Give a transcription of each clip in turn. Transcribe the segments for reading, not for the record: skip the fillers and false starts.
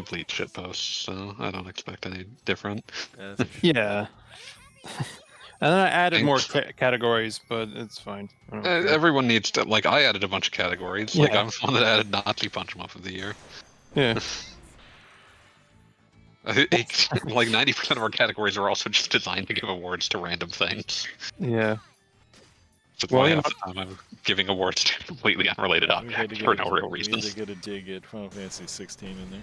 complete shitpost, so I don't expect any different. Yeah. And then I added more categories, but it's fine. I don't care. Everyone needs to, like, I added a bunch of categories. Yeah. Like, I'm the one that added Nazi Punch 'em Up of the year. Yeah. Like 90% of our categories are also just designed to give awards to random things. Yeah. That's Well, why you half know, the time I'm giving awards to completely unrelated objects for no real reason. We had to get a dig at Final Fantasy 16 in there.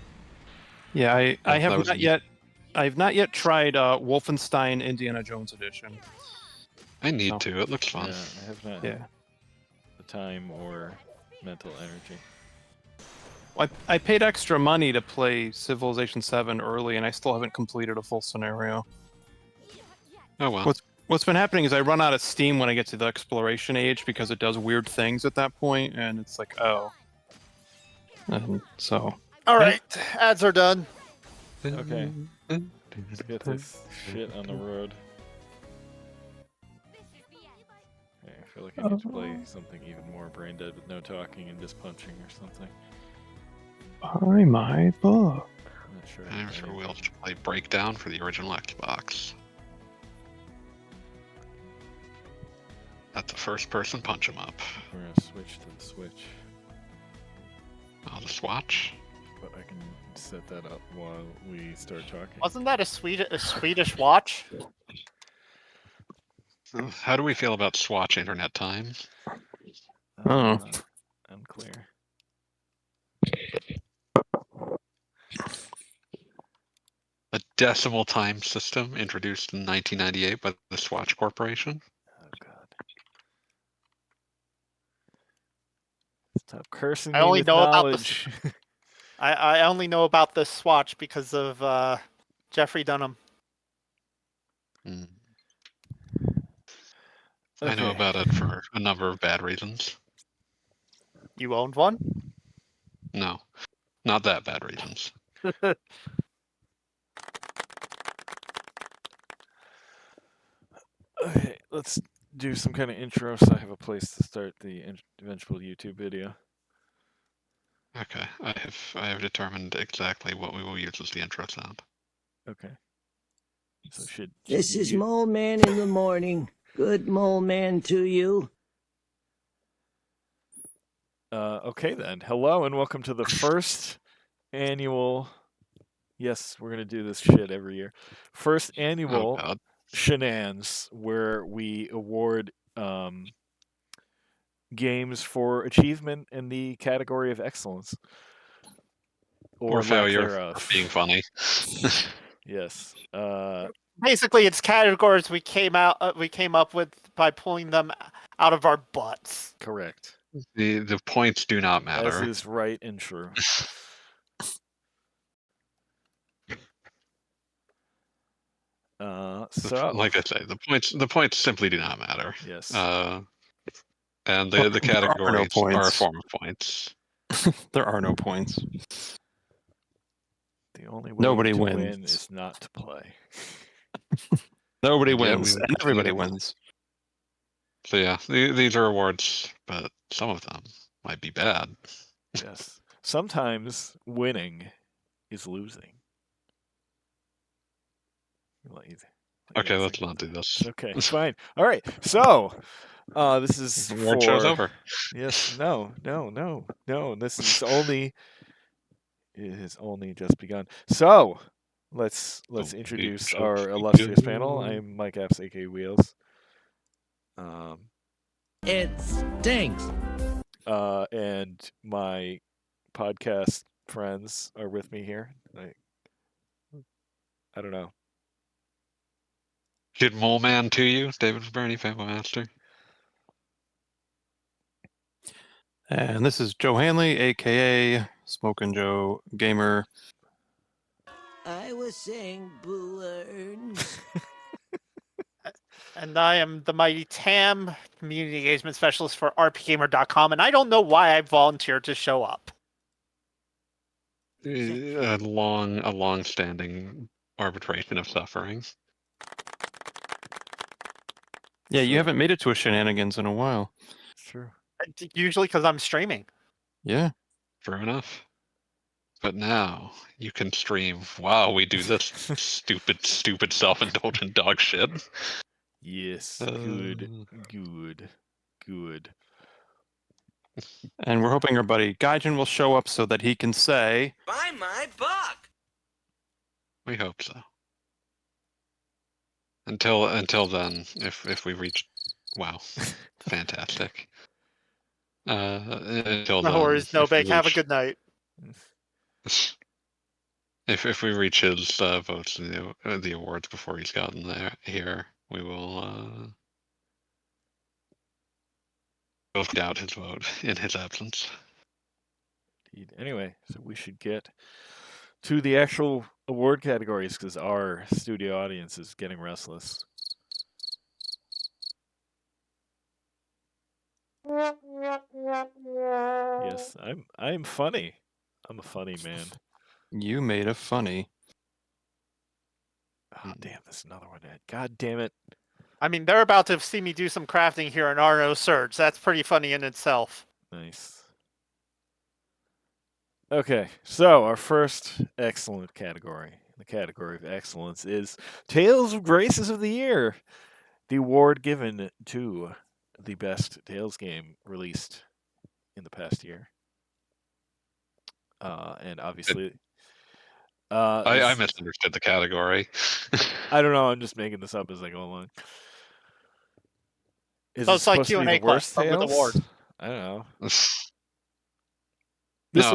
yeah, I have that was not me. yet. I've not yet tried Wolfenstein Indiana Jones edition. I need No. to. It looks fun. Yeah, I have not Yeah. had the time or mental energy. I paid extra money to play Civilization 7 early, and I still haven't completed a full scenario. Oh well. What's been happening is I run out of steam when I get to the exploration age because it does weird things at that point, and it's like, oh. And so. All right, ads are done. Okay. Let's get this shit on the road. Okay, I feel like I need to play something even more brain dead with no talking and just punching or something. Buy my book. I'm not sure. I'm sure we'll play Breakdown for the original Xbox. That's a first-person punch 'em up. We're gonna switch to the Switch. Oh, the Swatch. But I can set that up while we start talking. Wasn't that a Swedish watch? How do we feel about Swatch internet time? Unclear. A decimal time system introduced in 1998 by the Swatch Corporation. Oh god. Stop cursing I me only with know knowledge. about I only know about this Swatch because of Jeffrey Dunham. Mm. Okay. I know about it for a number of bad reasons. You owned one? No, not that bad reasons. Okay, let's do some kind of intro so I have a place to start the eventual YouTube video. Okay, I have determined exactly what we will use as the intro sound. Okay. So This is Mole Man in the morning. Good Mole Man to you. Okay then. Hello and welcome to the first annual. Yes, we're gonna do this shit every year. First annual Shenans, where we award games for achievement in the category of excellence or failure for being funny. Yes. Basically, it's categories we came up with by pulling them out of our butts. Correct. The points do not matter. As is right and true. So, like I say, the points simply do not matter. Yes. And the categories are a form of points. There are no points. The only way to win is not to play. Nobody wins, and everybody wins. So yeah, these are awards, but some of them might be bad. Yes. Sometimes winning is losing. Okay, let's not do this. Okay, fine. All right. So, this is award show's over. Yes. No. This is only. It has only just begun. So, let's introduce our illustrious panel. I'm Mike Apps, aka Wheels. It stinks. And my podcast friends are with me here. I don't know. Good Mole Man to you, David Bernie, Fanboy Master. And this is Joe Hanley, aka Smokin' Joe Gamer. I was saying Boo Earns. And I am the mighty Tam, community engagement specialist for rpgamer.com, and I don't know why I volunteered to show up. A long-standing arbitration of suffering. Yeah, you haven't made it to a shenanigans in a while. It's true. Usually because I'm streaming. Yeah. True enough. But now you can stream while we do this stupid self-indulgent dog shit. Yes. Good. Good. Good. And we're hoping our buddy Gaijin will show up so that he can say, "Buy my book." We hope so. Until then, if we reach, wow, fantastic. Until No then, worries, no if we bake. Have a reach- good night. If we reach his votes in the awards before he's gotten here, we will we'll doubt his vote in his absence. Indeed. Anyway, so we should get to the actual award categories because our studio audience is getting restless. Yes, I'm funny. I'm a funny man. "You made a funny." Oh damn, there's another one. God damn it. I mean, they're about to see me do some crafting here in Arno Surge. That's pretty funny in itself. Nice. Okay, so our first excellent category, the category of excellence, is Tales of Graces of the Year, the award given to the best Tales game released in the past year. And obviously, I misunderstood the category. I don't know. I'm just making this up as I go along. Is So it it's like supposed to be Q&A the worst class, but with Tales? awards. I don't know.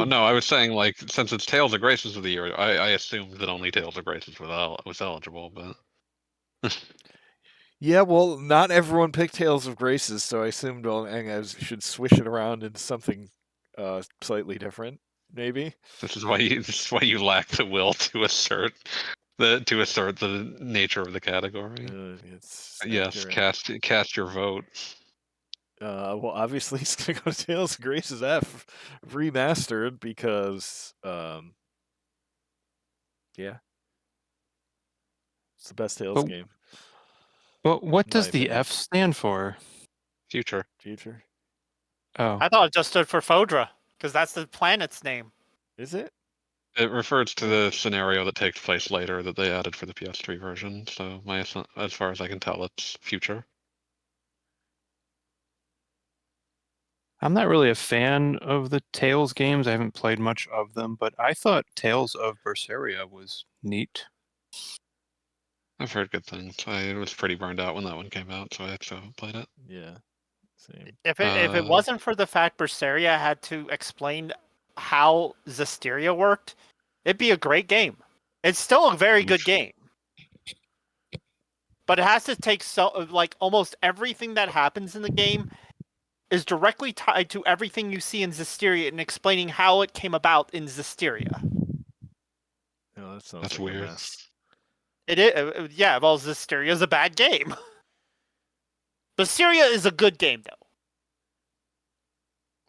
No, I was saying, like, since it's Tales of Graces of the Year, I assumed that only Tales of Graces was eligible, but Yeah, well, not everyone picked Tales of Graces, so I assumed I should swish it around into something slightly different, maybe. this is why you lack the will to assert the nature of the category. It's Yes, accurate. cast your vote. Well, obviously, it's going to go to Tales of Graces F remastered because, yeah, it's the best Tales game. But what in does my the opinion. F stand for? Future. Future? Oh, I thought it just stood for Fodra, because that's the planet's name. Is it? It refers to the scenario that takes place later that they added for the PS3 version. So as far as I can tell, it's future. I'm not really a fan of the Tales games. I haven't played much of them, but I thought Tales of Berseria was neat. I've heard good things. I was pretty burned out when that one came out, so I actually haven't played it. Yeah. Same. If it wasn't for the fact Berseria had to explain how Zestiria worked, it'd be a great game. It's still a very good game. But it has to take almost everything that happens in the game is directly tied to everything you see in Zestiria and explaining how it came about in Zestiria. No, that sounds That's like weird. a mess. It is, yeah, well, Zestiria is a bad game. Zestiria is a good game, though.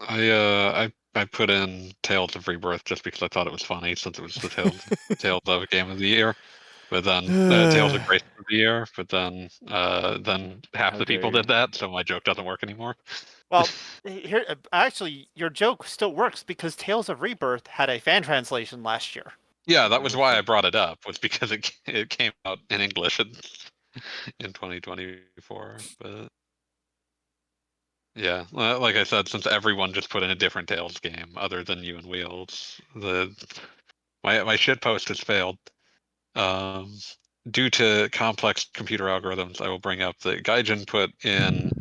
I put in Tales of Rebirth just because I thought it was funny since it was the Tales of Game of the Year. But then Tales of Grace of the Year. But then half How the people dare did that, so my joke doesn't work anymore. Well, here actually, your joke still works because Tales of Rebirth had a fan translation last year. Yeah, that was why I brought it up. Was because it came out in English in 2024. But yeah, like I said, since everyone just put in a different Tales game other than you and Wheels, my shit post has failed. Due to complex computer algorithms, I will bring up that Gaijin put in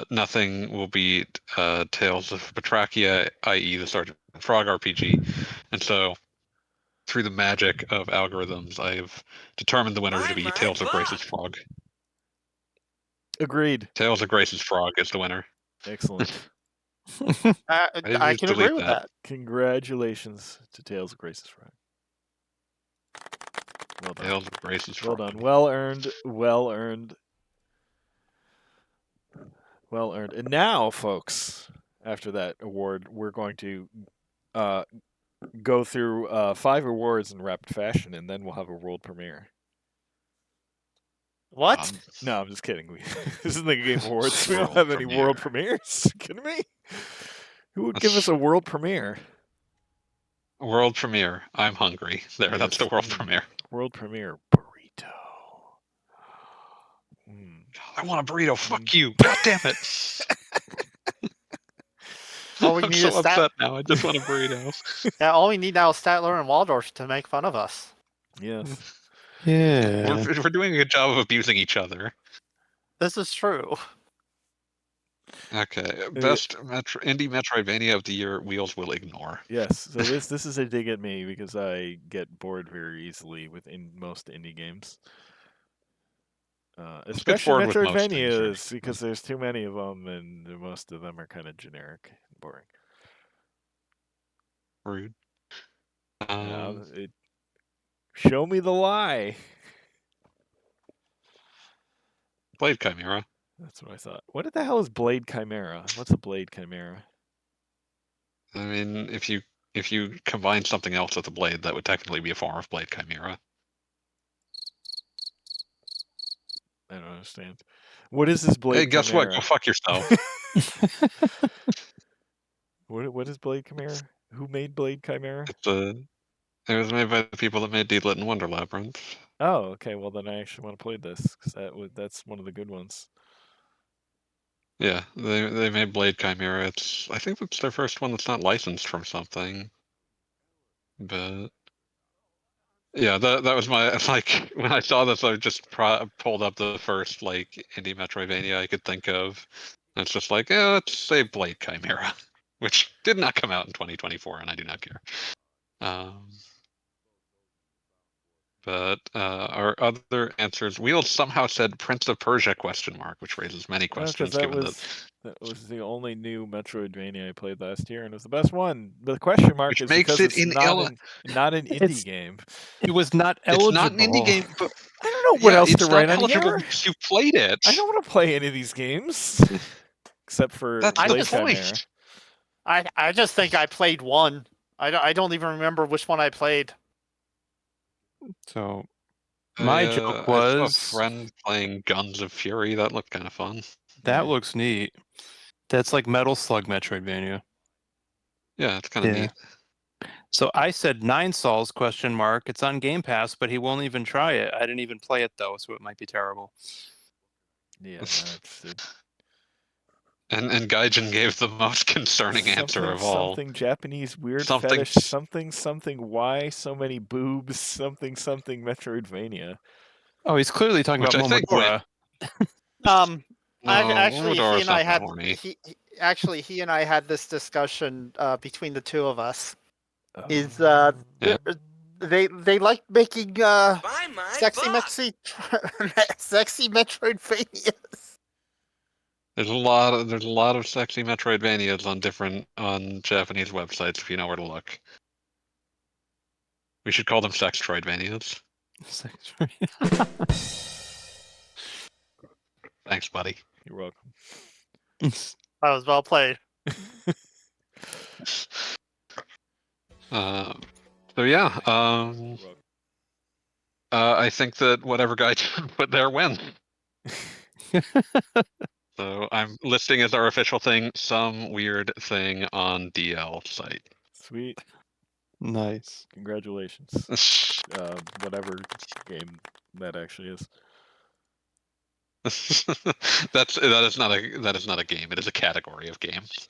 nothing will beat Tales of Batrachia, i.e. the Sergeant Frog RPG. And so, through the magic of algorithms, I've determined the winner to be Tales of Grace's Frog. Agreed. Tales of Grace's Frog is the winner. Excellent. I can agree with that. Congratulations to Tales of Grace's Frog. Well done. Tales of Grace's Well Frog. done. Well earned. Well earned. Well earned. And now, folks, after that award, we're going to go through 5 awards in rapid fashion, and then we'll have a world premiere. What? No, I'm just kidding. This isn't the Game Awards. We don't World have any premiere. world premieres. Kidding me? Who would give us a world premiere? World premiere. I'm hungry. There, that's the world premiere. World premiere burrito. I want a burrito. Fuck you. God damn it. All we I'm need so is upset now. I just want a burrito. Yeah, all we need now is Statler and Waldorf to make fun of us. Yes. Yeah. We're doing a good job of abusing each other. This is true. Okay, best indie Metroidvania of the year. Wheels will ignore. Yes. So this is a dig at me because I get bored very easily with most indie games. Especially bored with most things, right? Metroidvanias because there's too many of them and most of them are kind of generic and boring. Rude. Show me the lie. Blade Chimera. That's what I thought. What the hell is Blade Chimera? What's a Blade Chimera? I mean, if you combine something else with a blade, that would technically be a form of Blade Chimera. I don't understand. What is this Blade Hey, guess Chimera? what? Go fuck yourself. What is Blade Chimera? Who made Blade Chimera? It was made by the people that made Deedlit and Wonder Labyrinth. Oh, okay. Well, then I actually want to play this because that's one of the good ones. Yeah, they made Blade Chimera. I think it's their first one that's not licensed from something. But yeah, that was my like when I saw this, I just pulled up the first like indie Metroidvania I could think of. And it's just like, yeah, let's say Blade Chimera, which did not come out in 2024, and I do not care. But our other answers, Wheels somehow said Prince of Persia ? Which raises many questions. That was the only new Metroidvania I played last year, and it was the best one. The question mark Which is makes because it it's not an indie game. It was not It's eligible. not an indie game, but I don't know what else to it's write not on eligible here. because you played it. I don't want to play any of these games except for That's Blade the point. Chimera. I just think I played one. I don't even remember which one I played. So my joke was I saw a friend playing Guns of Fury. That looked kind of fun. That looks neat. That's like Metal Slug Metroidvania. Yeah, it's kind of neat. So I said Nine Sols ? It's on Game Pass, but he won't even try it. I didn't even play it though, so it might be terrible. Yeah, not interested. And Gaijin gave the most concerning answer of all. Something Japanese weird fetish. Something. Why so many boobs? Something Metroidvania. Oh, he's clearly talking about Momodora. Actually, he and I had he and I had this discussion between the two of us. They like making sexy Metroidvanias. There's a lot of sexy Metroidvanias on Japanese websites if you know where to look. We should call them sex Troidvanias. Thanks, buddy. You're welcome. That was well played. So yeah, I think that whatever guy put there wins. So I'm listing as our official thing some weird thing on DL site. Sweet. Nice. Congratulations. Whatever game that actually is. that is not a game. It is a category of games.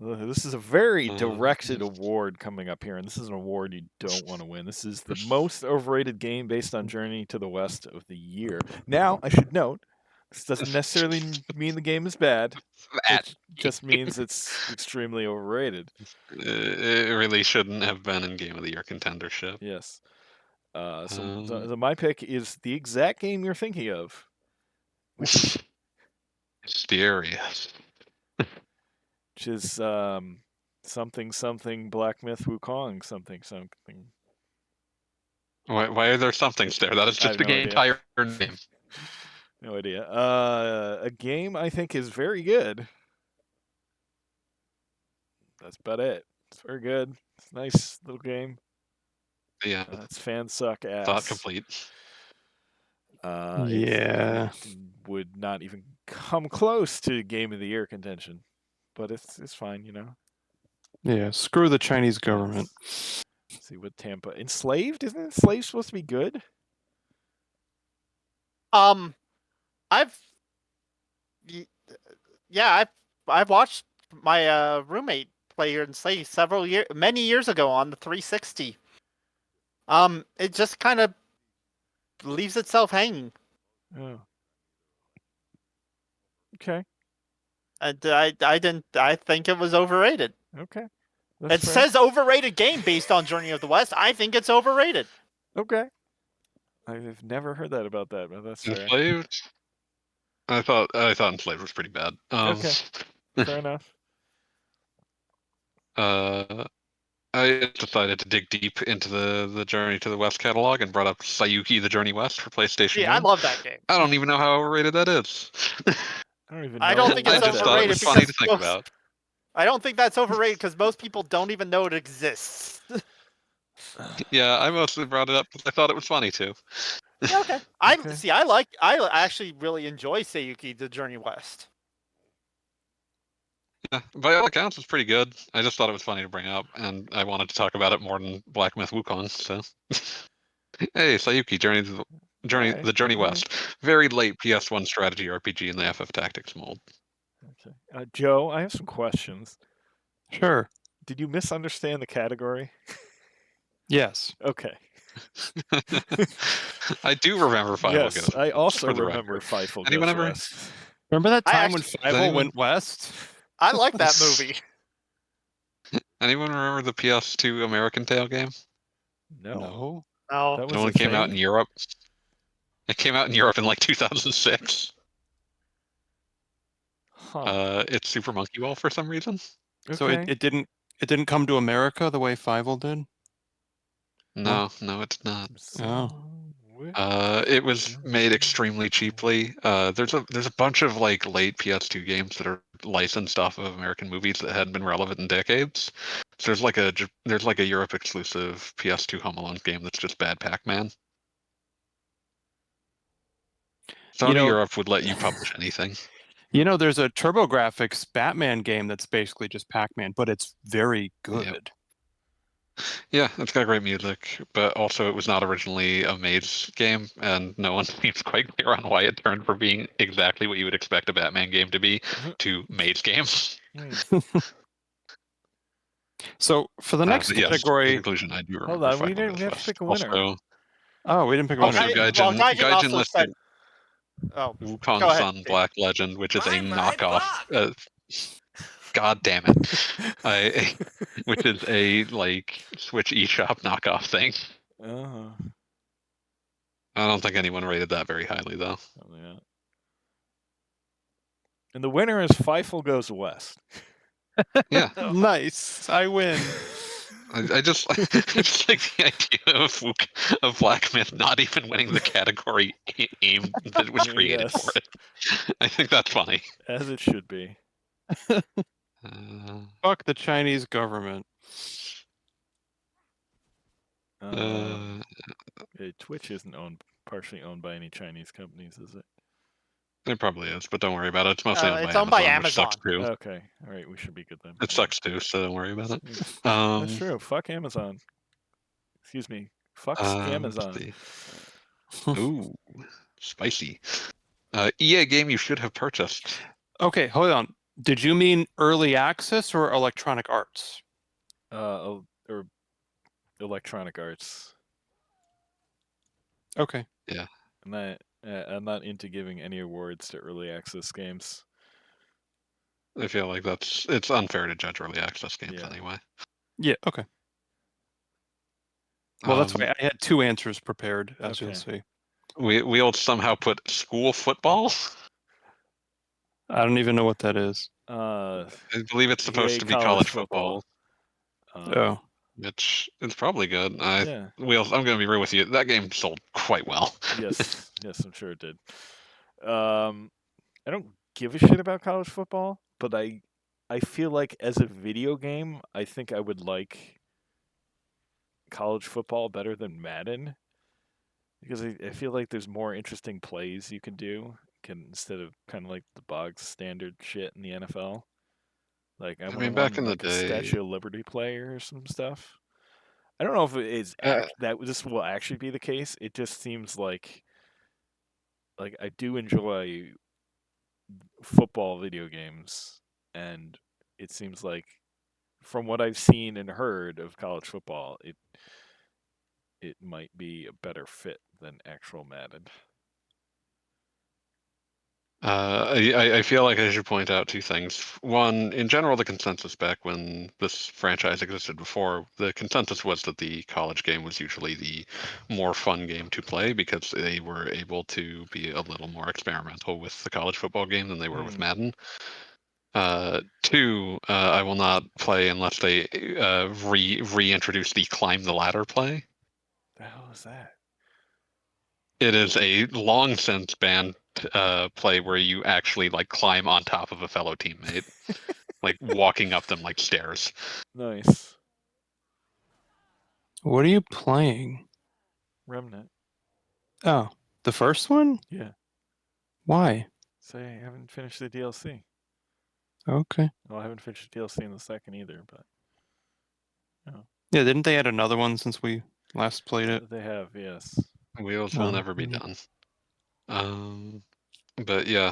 This is a very directed award coming up here, and this is an award you don't want to win. This is the most overrated game based on Journey to the West of the year. Now, I should note, this doesn't necessarily mean the game is bad. It just means it's extremely overrated. It really shouldn't have been in Game of the Year contendership. Yes. So my pick is the exact game you're thinking of. Mysterious. Which is something Black Myth Wukong something. Why are there somethings there? That is just the entire name. No idea. A game I think is very good. That's about it. It's very good. It's a nice little game. Yeah. Its fans suck ass. Thought complete. Yeah. It would not even come close to Game of the Year contention, but it's fine, you know. Yeah, screw the Chinese government. Let's see what Tampa Enslaved? Isn't Enslaved supposed to be good? I've y- yeah, I've watched my roommate play here in Slay many years ago on the 360. It just kind of leaves itself hanging. Oh. Okay. And I think it was overrated. Okay. It says overrated game based on Journey of the West. I think it's overrated. Okay. I've never heard that about that, but that's fair. Enslaved? I thought Enslaved was pretty bad. Okay. Fair enough. I decided to dig deep into the Journey to the West catalog and brought up Sayuki: The Journey West for PlayStation Yeah, I 1. love that game. I don't even know how overrated that is. I don't even know. I don't think I it's just thought it overrated was funny to because think about. I don't think that's overrated because most people don't even know it exists. Yeah, I mostly brought it up because I thought it was funny too. Yeah, okay. I actually really enjoy Sayuki: The Journey West. Yeah, by all accounts, it's pretty good. I just thought it was funny to bring up, and I wanted to talk about it more than Black Myth Wukong. So, hey, Sayuki: Alright, The Journey alright. West, very late PS1 strategy RPG in the FF Tactics mold. Okay. Joe, I have some questions. Sure. Did you misunderstand the category? Yes. Okay. I do remember Five Will Yes, Goes I West, also for the remember record. Fifle Anyone Goes ever? West. Remember that I time when actually- Fievel anyone- went west? I like that movie. Anyone remember the PS2 American Tail game? No. No. That was No a one came out in thing? Europe. It came out in Europe in like 2006. Huh. It's Super Monkey Ball for some reason. So Okay. it didn't come to America the way Fievel did? No, it's not. It was made extremely cheaply. There's a bunch of like late PS2 games that are licensed off of American movies that hadn't been relevant in decades. So there's like a Europe exclusive PS2 Home Alone game that's just Bad Pac-Man. You Sony know- Europe would let you publish anything. You know, there's a TurboGrafx Batman game that's basically just Pac-Man, but it's very good. Yeah, it's got great music, but also it was not originally a Maze game, and no one seems quite clear on why it turned from being exactly what you would expect a Batman game to be to Maze game. So for the next But yes, category, in conclusion, I do Hold remember on, we Five Will have Goes to pick a West. winner. oh, we didn't pick a Also, winner. Gaijin Also listed said. Oh, go Wukong ahead. Sun Black Legend, which is a Bye, bye, knockoff. God damn it! Which is a like Switch eShop knockoff thing. Uh-huh. I don't think anyone rated that very highly though. Probably not. And the winner is Fifle Goes West. Yeah, Nice. I win. I just like the idea of Black Myth not even winning the category aim that was created for Yes. it. I think that's funny. As it should be. Fuck the Chinese government. Twitch isn't partially owned by any Chinese companies, is it? It probably is, but don't worry about it. It's mostly It's owned by Amazon, which sucks too. Okay. All right, we should be good then. It sucks too, so don't worry about it. That's true. Fuck Amazon. Excuse me. Fuck let's Amazon. see. Ooh, spicy. EA game you should have purchased. Okay, hold on. Did you mean early access or Electronic Arts? Or Electronic Arts. Okay. Yeah. I'm not into giving any awards to early access games. I feel like it's unfair to judge early access games anyway. Yeah, okay. Well, that's why I had two answers prepared, as you'll see. We'll somehow put school football. I don't even know what that is. I believe it's supposed to be college football. Oh. Which is probably good. Yeah. I'm going to be real with you. That game sold quite well. Yes, I'm sure it did. I don't give a shit about college football, but I feel like as a video game, I think I would like college football better than Madden because I feel like there's more interesting plays you can do instead of kind of like the bog standard shit in the NFL. Like I I would have mean, back won in the like a day, Statue of Liberty play or some stuff. I don't know if it is that this will actually be the case. It just seems like I do enjoy football video games, and it seems like from what I've seen and heard of college football, it might be a better fit than actual Madden. I feel like I should point out two things. One, in general, the consensus back when this franchise existed before, the consensus was that the college game was usually the more fun game to play because they were able to be a little more experimental with the college football game than they were with Madden. Two, I will not play unless they reintroduce the climb the ladder play. The hell is that? It is a long since banned play where you actually like climb on top of a fellow teammate, like walking up them like stairs. Nice. What are you playing? Remnant. Oh, the first one? Yeah. Why? Say I haven't finished the DLC. Okay. Well, I haven't finished the DLC in the second either, but Yeah, didn't they add another one since we last played it? they have, yes. Wheels will Oh, never be yeah. done. But yeah,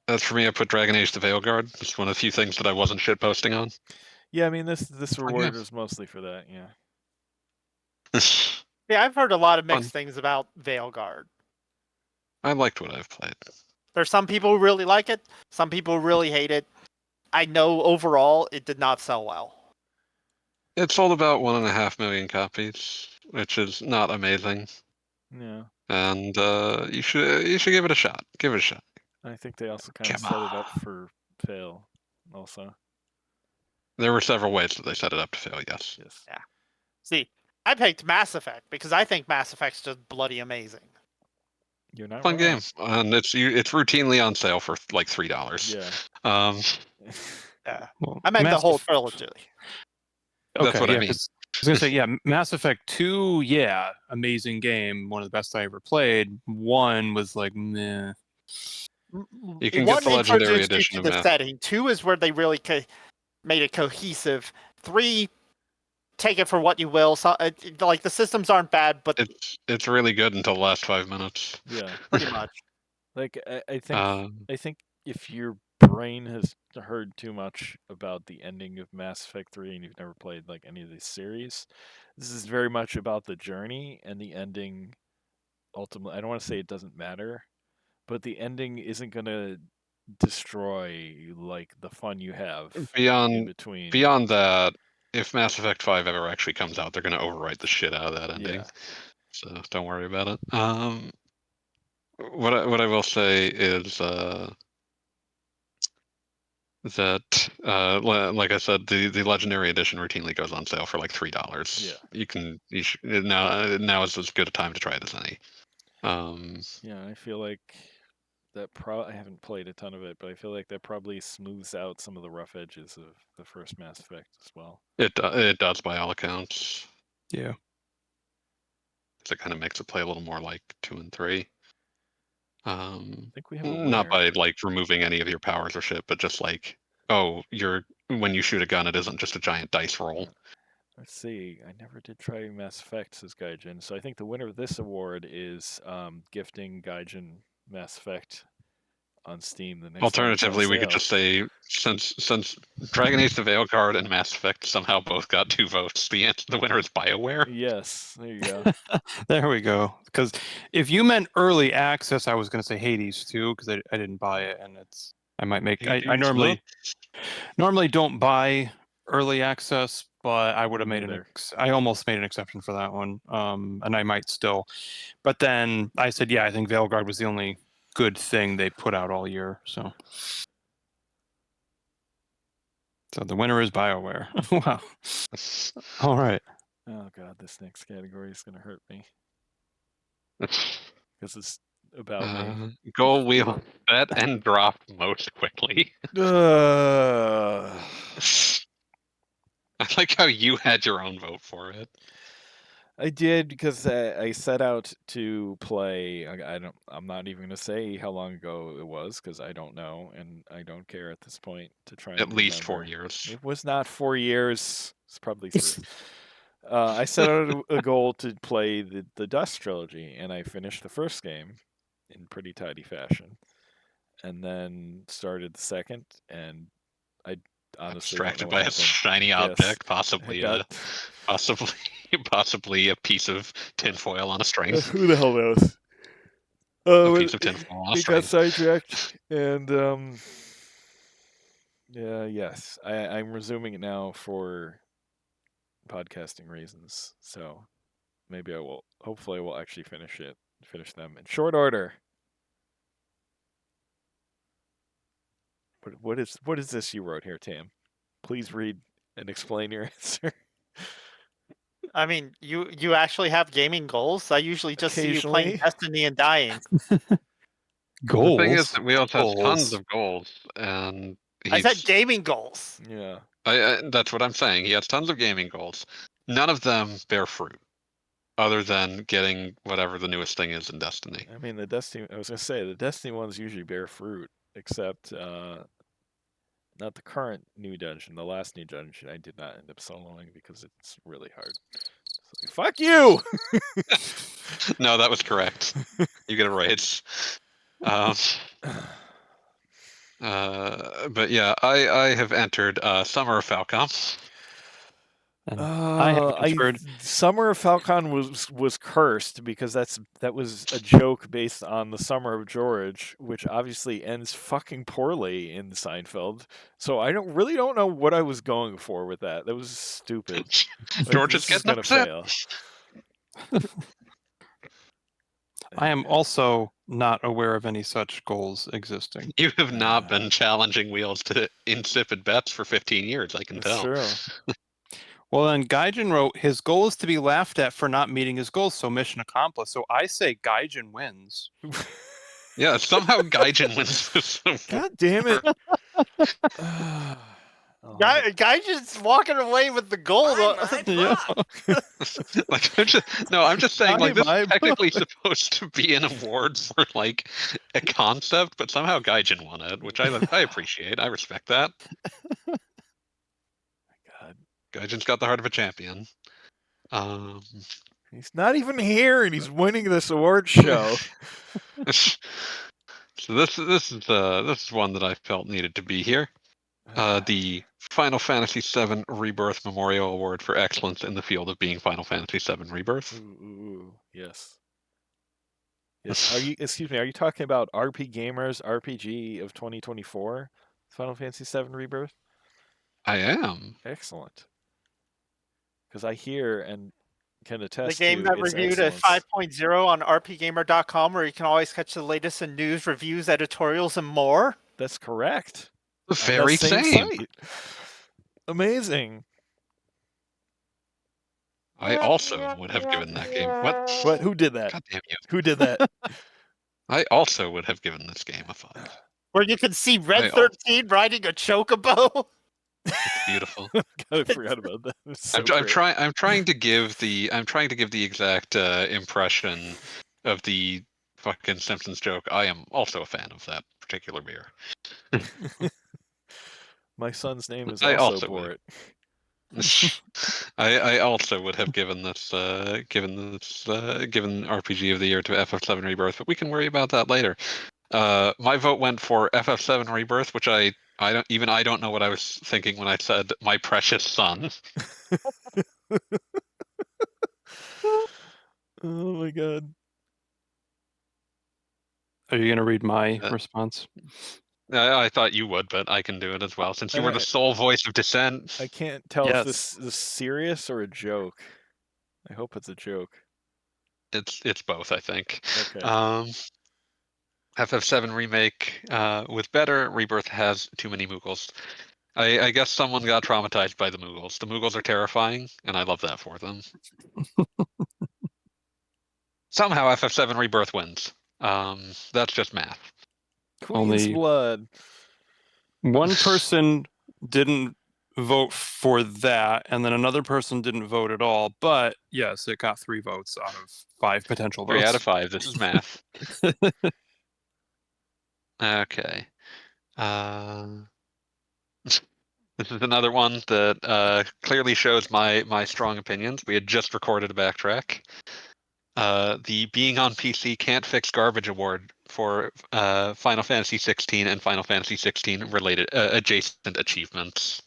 as for me, I put Dragon Age the Veilguard. It's one of the few things that I wasn't shit posting on. Yeah, I mean this reward yeah. is mostly for that, yeah. Yeah, I've heard a lot of Fun. mixed things about Veilguard. I liked what I've played. There's some people who really like it, some people who really hate it. I know overall it did not sell well. It sold about 1.5 million copies, which is not amazing. Yeah. And you should give it a shot. Give it a shot. I think they also kind of Come set it up on. for fail also. There were several ways that they set it up to fail, yes. Yes. Yeah. See, I picked Mass Effect because I think Mass Effect's just bloody amazing. You're not Fun wrong. game. And it's routinely on sale for like $3. Yeah. Yeah. Well, I meant the Mass whole Eff- trilogy. That's Okay, what I yeah, mean. because I was gonna say, yeah, Mass Effect 2, yeah, amazing game, one of the best I ever played. 1 was like, meh. You can get One the Legendary introduced you Edition to of the Mass. setting. 2 is where they really made it cohesive. 3, take it for what you will. So, like the systems aren't bad, but It's really good until the last 5 minutes. Yeah. pretty much. Like I think if your brain has heard too much about the ending of Mass Effect 3 and you've never played like any of these series, this is very much about the journey, and the ending ultimately, I don't want to say it doesn't matter, but the ending isn't going to destroy like the fun you have in between. Beyond that, if Mass Effect 5 ever actually comes out, they're going to overwrite the shit out of that ending. Yeah. So don't worry about it. What I will say is that like I said, the Legendary Edition routinely goes on sale for like $3. Yeah. You should now is as good a time to try it as any. Yeah, I feel like that I haven't played a ton of it, but I feel like that probably smooths out some of the rough edges of the first Mass Effect as well. It does by all accounts. Yeah. It kind of makes it play a little more like 2 and 3. I think we have a Not winner. by like removing any of your powers or shit, but just like, oh, when you shoot a gun, it isn't just a giant dice roll. Let's see. I never did try Mass Effect, says Gaijin. So I think the winner of this award is gifting Gaijin Mass Effect on Steam the next time it's on Alternatively, we could sale. just say since Dragon Age the Veilguard and Mass Effect somehow both got 2 votes, the winner is BioWare. Yes, there you go. There we go. Because if you meant early access, I was going to say Hades too, because I didn't buy it, and I might make. I normally don't buy early access, but I would have made I almost made an exception for that one, and I might still. But then I said, yeah, I think Veilguard was the only good thing they put out all year. So the winner is BioWare. Wow. All right. Oh god, this next category is gonna hurt me because it's about me. Goal wheel set and drop most quickly. I I like how you had your own vote for it. I did because I set out to play. I'm not even going to say how long ago it was because I don't know and I don't care at this point to try and At least 4 remember. years. It was not 4 years. It's probably 3. I set out a goal to play the Dust trilogy, and I finished the first game in pretty tidy fashion, and then started the second, and I honestly don't know Distracted what by a happened. shiny Yes. object, I possibly got possibly a piece of tinfoil on a string. who the hell knows? A piece of tinfoil on a It string. got sidetracked, and yes, I'm resuming it now for podcasting reasons. So maybe I will. Hopefully, I will actually finish them in short order. But what is this you wrote here, Tam? Please read and explain your answer. I mean, you actually have gaming goals. I usually just see you playing Occasionally. Destiny and dying. The thing is Goals. that Wheels has tons Goals. of goals, and I said he's. gaming goals. Yeah. That's what I'm saying. He has tons of gaming goals. None of them bear fruit, other than getting whatever the newest thing is in Destiny. I mean, the Destiny. I was gonna say the Destiny ones usually bear fruit, except not the current new dungeon. The last new dungeon I did not end up soloing because it's really hard. It's like, fuck you! No, that was correct. You get a raise. But yeah, I have entered Summer of Falcon. And I have entered. Summer of Falcon was cursed because that was a joke based on the Summer of George, which obviously ends fucking poorly in Seinfeld. So I don't know what I was going for with that. That was stupid. George is this is getting gonna upset. fail. I am also not aware of any such goals existing. You have not been challenging Wheels to insipid bets for 15 years, I can That's tell. true. Well, then Gaijin wrote, his goal is to be laughed at for not meeting his goals, so mission accomplished. So I say Gaijin wins. Yeah, somehow Gaijin wins this award. God damn it. Guy just walking away with the gold. Yeah. Like I'm just saying, like, this is technically supposed to be an award for like a concept, but somehow Gaijin won it, which I appreciate. I respect that. God. Gaijin's got the heart of a champion. He's not even here, and he's winning this award show. So this is one that I felt needed to be here. The Final Fantasy VII Rebirth Memorial Award for excellence in the field of being Final Fantasy VII Rebirth. Ooh, yes. Yes. Are you talking about RP Gamer's RPG of 2024? Final Fantasy VII Rebirth? I am. Excellent. Because I hear and can The attest game to that its reviewed at excellence. 5.0 on rpgamer.com, where you can always catch the latest in news, reviews, editorials, and more. That's correct. The very same. Site. Amazing. I also would have given that game. What? What? Who did that? God damn you. Who did that? I also would have given this game a 5. Where you can see Red 13 riding a chocobo. It's beautiful. I forgot about that. I'm trying to give the exact impression of the fucking Simpsons joke. I am also a fan of that particular beer. My son's name is I also also Bort. I also would have given RPG of the year to FF7 Rebirth, but we can worry about that later. My vote went for FF7 Rebirth, which I don't know what I was thinking when I said my precious son. Oh my god. Are you going to read my response? I thought you would, but I can do it as well, since you were the sole voice of dissent. I can't tell if this is serious or a joke. I hope it's a joke. It's both, I think. Okay. FF7 remake with better. Rebirth has too many Moogles. I guess someone got traumatized by the Moogles. The Moogles are terrifying, and I love that for them. Somehow FF7 Rebirth wins. That's just math. Queen's blood. One person didn't vote for that, and then another person didn't vote at all. But yes, it got 3 votes out of 5 potential votes. 3 out of 5. This is math. Okay. This is another one that clearly shows my strong opinions. We had just recorded a backtrack. The being on PC can't fix garbage award for Final Fantasy 16 and Final Fantasy 16 related adjacent achievements.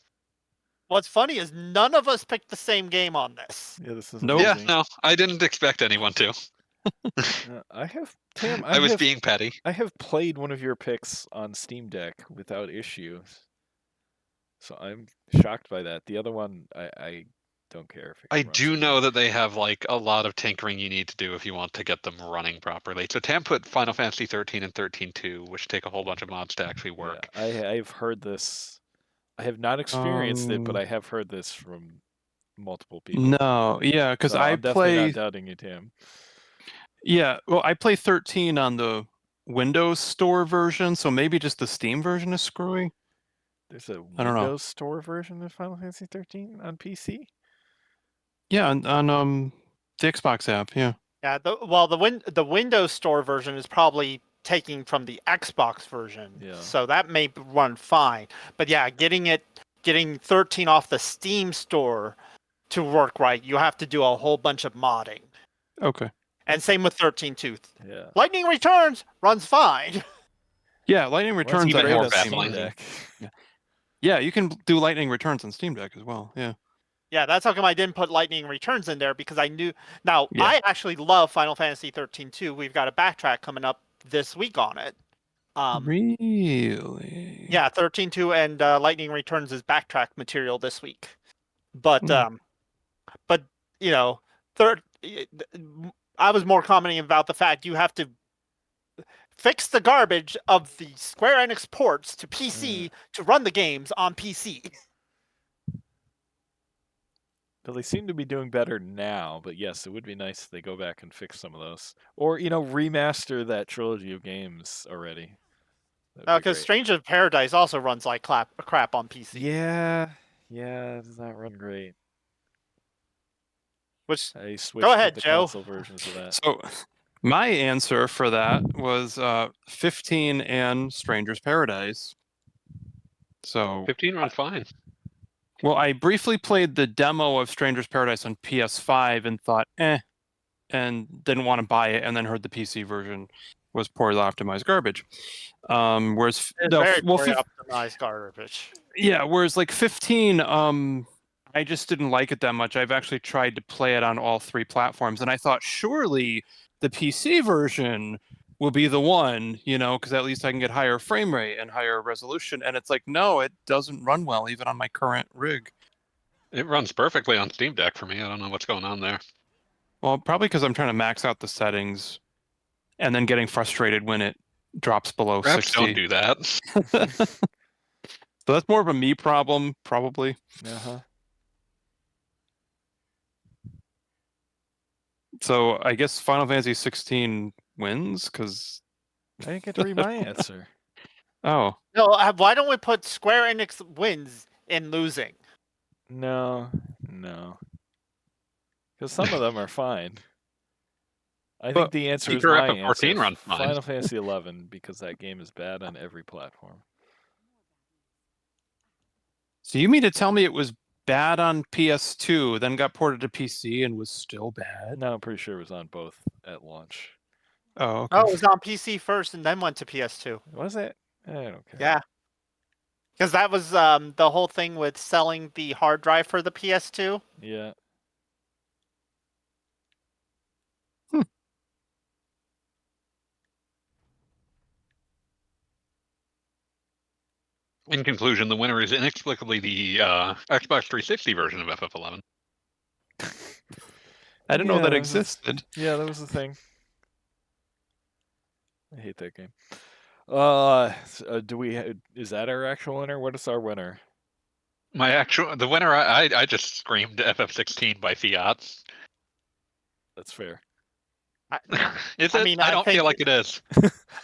What's funny is none of us picked the same game on this. Yeah, this is Nope. Yeah, amazing. no, I didn't expect anyone to. I have Tam. I was being petty. I have played one of your picks on Steam Deck without issue, so I'm shocked by that. The other one, I don't care if it I runs do smooth. know that they have like a lot of tinkering you need to do if you want to get them running properly. So Tam put Final Fantasy 13 and 13.2, which take a whole bunch of mods to actually work. Yeah, I've heard this. I have not experienced it, but I have heard this from multiple people. No, yeah, because So I I'm definitely play. not doubting you, Tam. Yeah, well, I play 13 on the Windows Store version, so maybe just the Steam version is screwy. There's a I don't know. Windows Store version of Final Fantasy 13 on PC. Yeah, on the Xbox app. Yeah. Yeah, the Windows Store version is probably taking from the Xbox version, Yeah. so that may run fine. But yeah, getting 13 off the Steam Store to work right, you have to do a whole bunch of modding. Okay. And same with 13.2. Yeah. Lightning Returns runs fine. Yeah, Lightning Returns. even I more have baffling. Steam. Yeah, you can do Lightning Returns on Steam Deck as well. Yeah. Yeah, that's how come I didn't put Lightning Returns in there, because I knew. Now, Yeah. I actually love Final Fantasy 13 too. We've got a backtrack coming up this week on it. Really? Yeah, 13.2 and Lightning Returns is backtrack material this week. But you know, I was more commenting about the fact you have to fix the garbage of the Square Enix ports to PC to run the games on PC. Well, they seem to be doing better now, but yes, it would be nice if they go back and fix some of those, or remaster that trilogy of games already. Because Strange of Paradise also runs like crap on PC. Yeah, it does not run great. Which I switched go ahead, to the Joe. console versions of that. So my answer for that was 15 and Stranger's Paradise. So 15 runs fine. Well, I briefly played the demo of Stranger's Paradise on PS5 and thought, and didn't want to buy it, and then heard the PC version was poorly optimized garbage. Whereas very optimized garbage. Yeah, whereas like 15, I just didn't like it that much. I've actually tried to play it on all 3 platforms, and I thought surely the PC version will be the one, because at least I can get higher frame rate and higher resolution. And it's like, no, it doesn't run well even on my current rig. It runs perfectly on Steam Deck for me. I don't know what's going on there. Well, probably because I'm trying to max out the settings and then getting frustrated when it drops below Perhaps 60. don't do that. So that's more of a me problem, probably. Uh-huh. So I guess Final Fantasy 16 wins because I didn't get to read my answer. Oh. No, why don't we put Square Enix wins in losing? No. Because some of them are fine. I think the answer is Secret my FF14 answer. runs fine. Final Fantasy 11, because that game is bad on every platform. So you mean to tell me it was bad on PS2, then got ported to PC and was still bad? No, I'm pretty sure it was on both at launch. Oh, okay. Oh, it was on PC first and then went to PS2. Was it? I don't care. Yeah. Because that was the whole thing with selling the hard drive for the PS2. Yeah. In conclusion, the winner is inexplicably the Xbox 360 version of FF11. I didn't know that existed. Yeah, that was the thing. I hate that game. Is that our actual winner? What is our winner? The winner, I just screamed FF16 by Fiat. That's fair. Is it? I don't feel like it is.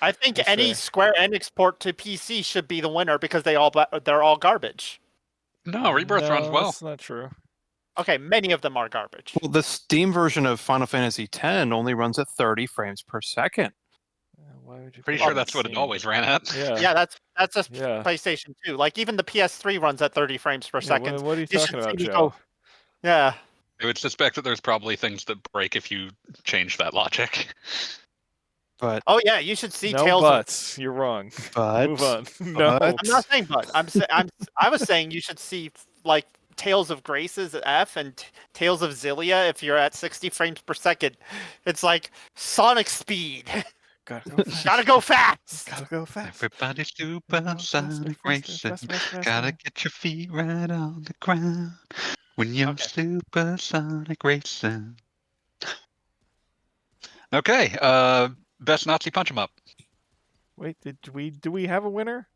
I think That's any fair. Square Enix port to PC should be the winner because they're all garbage. No, Rebirth runs well. That's not true. Okay, many of them are garbage. Well, the Steam version of Final Fantasy X only runs at 30 frames per second. Why would you? Pretty put sure that that's what it scene? always ran at. Yeah. Yeah, that's just Yeah. PlayStation 2. Like even the PS3 runs at 30 frames per Yeah, second. what are you You talking should about, see me Joe? go. Yeah. I would suspect that there's probably things that break if you change that logic. But Oh yeah, you should see No Tales buts. You're wrong. but Move on. No. but I'm not saying but. I was saying you should see like Tales of Graces at F and Tales of Zillia if you're at 60 frames per second. It's like Sonic speed. Gotta go fast. Gotta go fast. Gotta go fast. Everybody Go supersonic racing. Gotta get your feet right on the ground when you're Okay. supersonic racing. Okay, best Nazi punch 'em up. Wait, do we have a winner?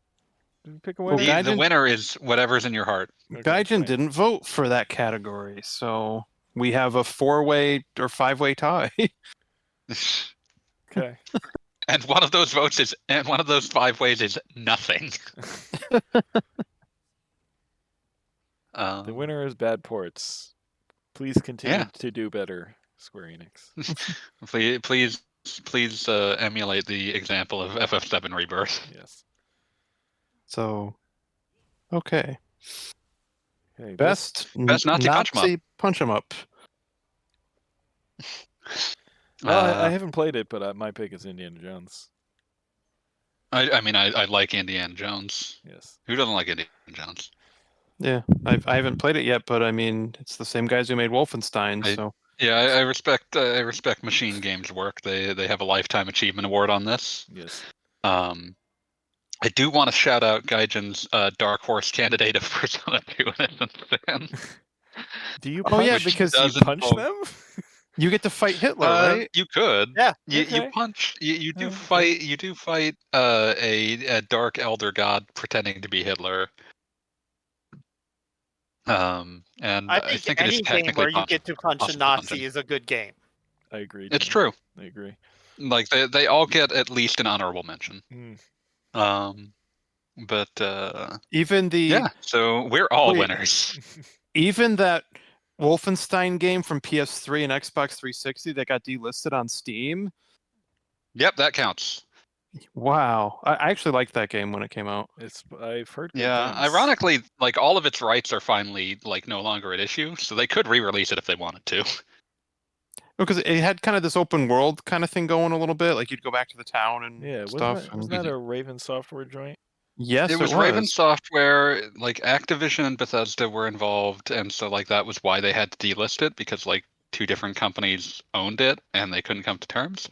Did we pick a Well, winner? The winner is whatever's in your heart. Okay, Gaijin fine. didn't vote for that category, so we have a 4-way or 5-way tie. Okay. And one of those votes is, and one of those 5 ways is nothing. The winner is Bad Ports. Please continue to do better, Square Enix. Please emulate the example of FF7 Rebirth. Yes. So, okay. Okay, Best Nazi punch 'em up. punch 'em up. Well, I haven't played it, but my pick is Indiana Jones. I mean, I like Indiana Jones. Yes. Who doesn't like Indiana Jones? Yeah, I haven't played it yet, but I mean, it's the same guys who made Wolfenstein, so Yeah, I respect Machine Games' work. They have a lifetime achievement award on this. Yes. I do want to shout out Gaijin's dark horse candidate of Persona 2 Innocence Fan. Do you Oh, punch, yeah, because you doesn't punch involve- them? you get to fight Hitler, right? You could. Yeah. You Okay. punch. You do Okay. fight a dark elder god pretending to be Hitler. And I I think think it is any game technically where you get to punch a possible Nazi punching. is a good game. I agree. It's Tim. true. I agree. Like they all get at least an honorable mention. Mm. But Even the yeah, so we're all Wait. winners. even that Wolfenstein game from PS3 and Xbox 360 that got delisted on Steam. Yep, that counts. Wow, I actually liked that game when it came out. I've heard. Good Yeah, things. ironically, like all of its rights are finally like no longer at issue, so they could re-release it if they wanted to. Because it had kind of this open world kind of thing going a little bit, like you'd go back to the town and Yeah, stuff. wasn't that a Raven Software joint? Yes, It was Raven Software, like Activision and Bethesda were involved, and so like that was why they had to delist it, because like 2 different companies owned it and they couldn't come to terms.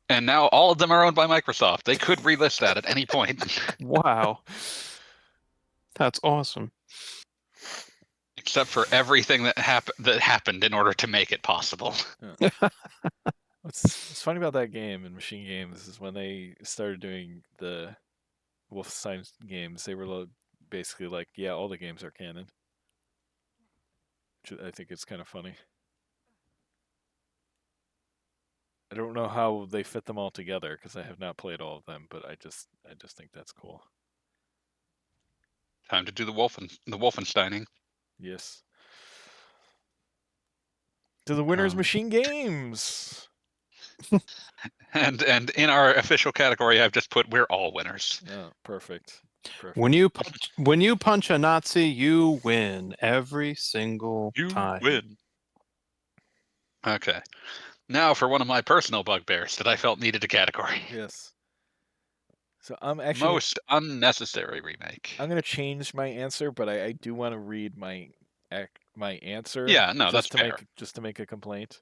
And now all of them are owned by Microsoft. They could relist that at any point. Wow, that's awesome. Except for everything that happened in order to make it possible. What's funny about that game and Machine Games is when they started doing the Wolfenstein games, they were basically like, yeah, all the games are canon. Which I think it's kind of funny. I don't know how they fit them all together because I have not played all of them, but I just think that's cool. Time to do the Wolfensteining. Yes. To the winners, Machine Games. And in our official category, I've just put we're all winners. Oh, perfect. When you punch a Nazi, you win every single time. You win. Okay. Now for one of my personal bugbears that I felt needed a category. Yes. So I'm actually Most unnecessary remake. I'm gonna change my answer, but I do want to read my answer. Yeah, no, that's fair. Just to make a complaint.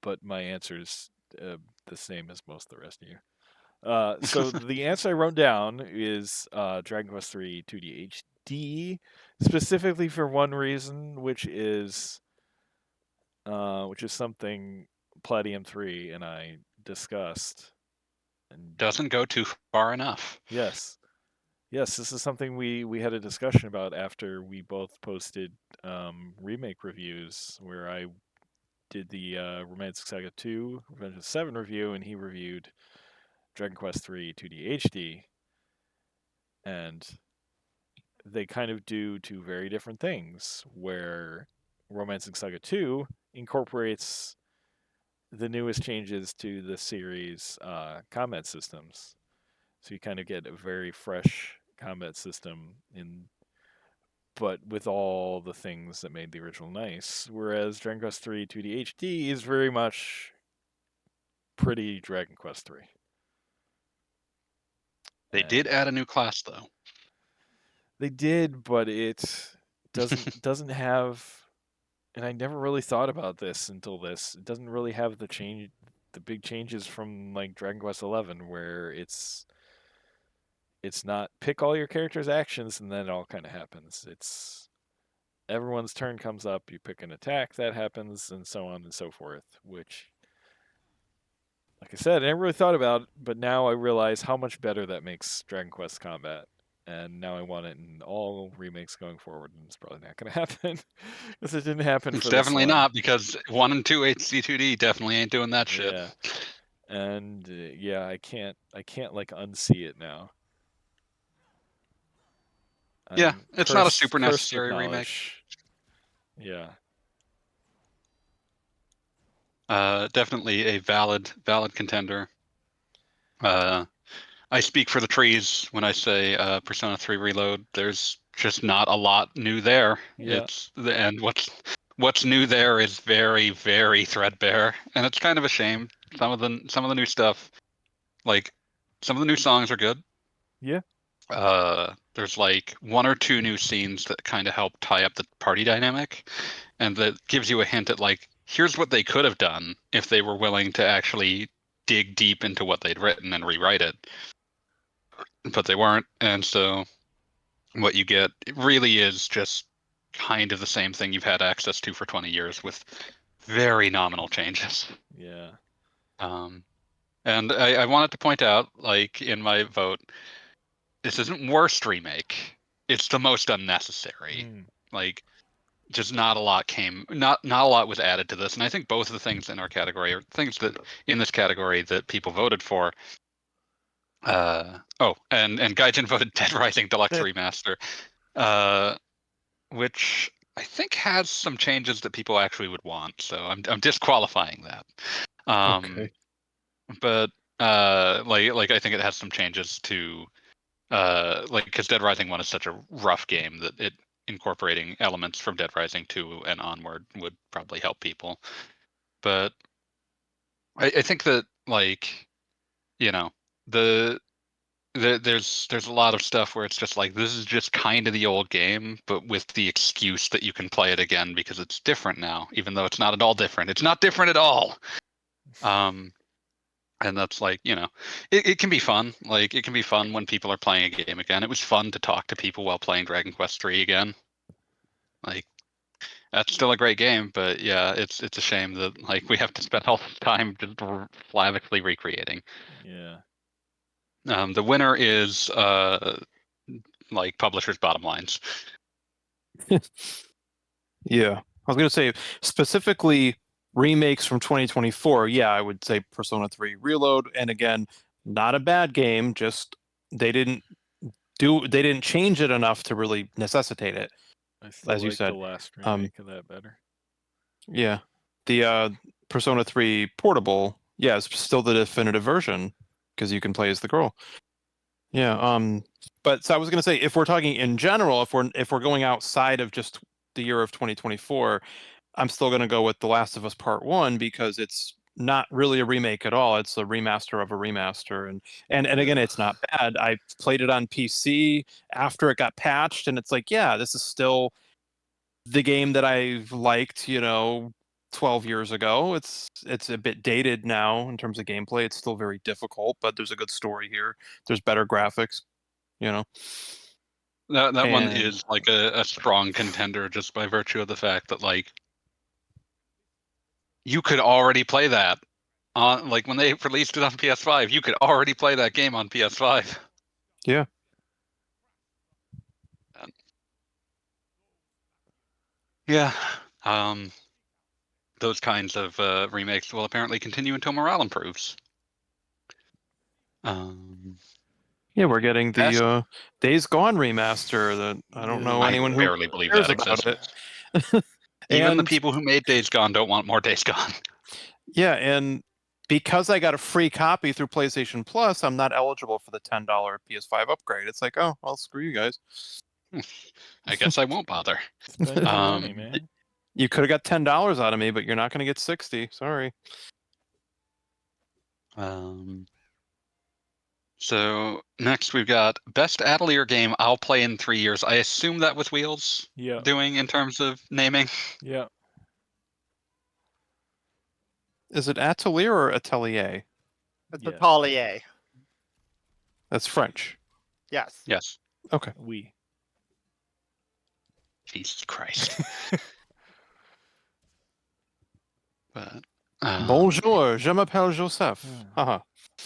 But my answer is the same as most of the rest of you. So the answer I wrote down is Dragon Quest III 2D HD, specifically for one reason, which is something Palladium 3 and I discussed. And doesn't go too far enough. Yes, this is something we had a discussion about after we both posted remake reviews, where I did the Romantic Saga 2 Revenge of the 7 review, and he reviewed Dragon Quest III 2D HD. And they kind of do two very different things, where Romancing Saga 2 incorporates the newest changes to the series combat systems. So you kind of get a very fresh combat system but with all the things that made the original nice. Whereas Dragon Quest 3 2D HD is very much pretty Dragon Quest 3. They did add a new class though. They did, but it doesn't have, and I never really thought about this until this. It doesn't really have the big changes from like Dragon Quest 11, where it's not pick all your character's actions and then it all kind of happens. It's everyone's turn comes up, you pick an attack that happens, and so on and so forth. Which, like I said, I never really thought about, but now I realize how much better that makes Dragon Quest combat. And now I want it in all remakes going forward, and it's probably not going to happen because it didn't happen It's for definitely this one. not, because 1 and 2 HC2D definitely ain't doing that shit. Yeah, and yeah, I can't like unsee it now. Yeah, it's not a cursed super with necessary remake. knowledge. Yeah. Definitely a valid contender. I speak for the trees when I say Persona 3 Reload. There's just not a lot new there. Yeah. And what's new there is very, very threadbare, and it's kind of a shame. Some of the new stuff, like some of the new songs, are good. Yeah. There's like 1 or 2 new scenes that kind of help tie up the party dynamic, and that gives you a hint at like, here's what they could have done if they were willing to actually dig deep into what they'd written and rewrite it. But they weren't, and so what you get really is just kind of the same thing you've had access to for 20 years with very nominal changes. Yeah. And I wanted to point out, like in my vote, this isn't worst remake. It's the most unnecessary. Like, just not a lot not a lot was added to this, and I think both of the things in our category are things that in this category that people voted for. And Gaijin voted Dead Rising Deluxe Remaster, which I think has some changes that people actually would want. So I'm disqualifying that. Okay. But like I think it has some changes to like, because Dead Rising 1 is such a rough game that it incorporating elements from Dead Rising 2 and onward would probably help people. But I think that, like, you know, there's a lot of stuff where it's just like, this is just kind of the old game, but with the excuse that you can play it again because it's different now, even though it's not at all different. It's not different at all. And that's like, it can be fun. Like, it can be fun when people are playing a game again. It was fun to talk to people while playing Dragon Quest 3 again. Like, that's still a great game, but yeah, it's a shame that like we have to spend all this time just slavically recreating. Yeah. The winner is like publishers' bottom lines. Yeah, I was gonna say specifically remakes from 2024. Yeah, I would say Persona 3 Reload, and again, not a bad game. Just they didn't change it enough to really necessitate it. I still as you like said. the last remake of that better. Yeah, the Persona 3 Portable, yeah, it's still the definitive version because you can play as the girl. Yeah, but so I was gonna say, if we're talking in general, if we're going outside of just the year of 2024, I'm still gonna go with The Last of Us Part 1 because it's not really a remake at all. It's a remaster of a remaster, and again, it's not bad. I played it on PC after it got patched, and it's like, yeah, this is still the game that I've liked, 12 years ago. It's a bit dated now in terms of gameplay. It's still very difficult, but there's a good story here. There's better graphics, you know. That one is like a strong contender just by virtue of the fact that, like, you could already play that on, like, when they released it on PS5, you could already play that game on PS5. Yeah. Yeah. Those kinds of remakes will apparently continue until morale improves. Yeah, we're getting the Days Gone remaster. That I don't know I anyone who barely believe cares that about exists. it. Even the And people who made Days Gone don't want more Days Gone. yeah, and because I got a free copy through PlayStation Plus, I'm not eligible for the $10 PS5 upgrade. It's like, oh, well, screw you guys. I guess I won't bother. Spend your money, man. You could have got $10 out of me, but you're not going to get 60. Sorry. So next we've got best Atelier game I'll play in 3 years. I assume that was Wheels Yeah. doing in terms of naming. Yeah. Is it Atelier or Atelier? It's Yes. Atelier. That's French. Yes. Yes. Okay. We. Jesus Christ. But Bonjour, je m'appelle Joseph. Haha.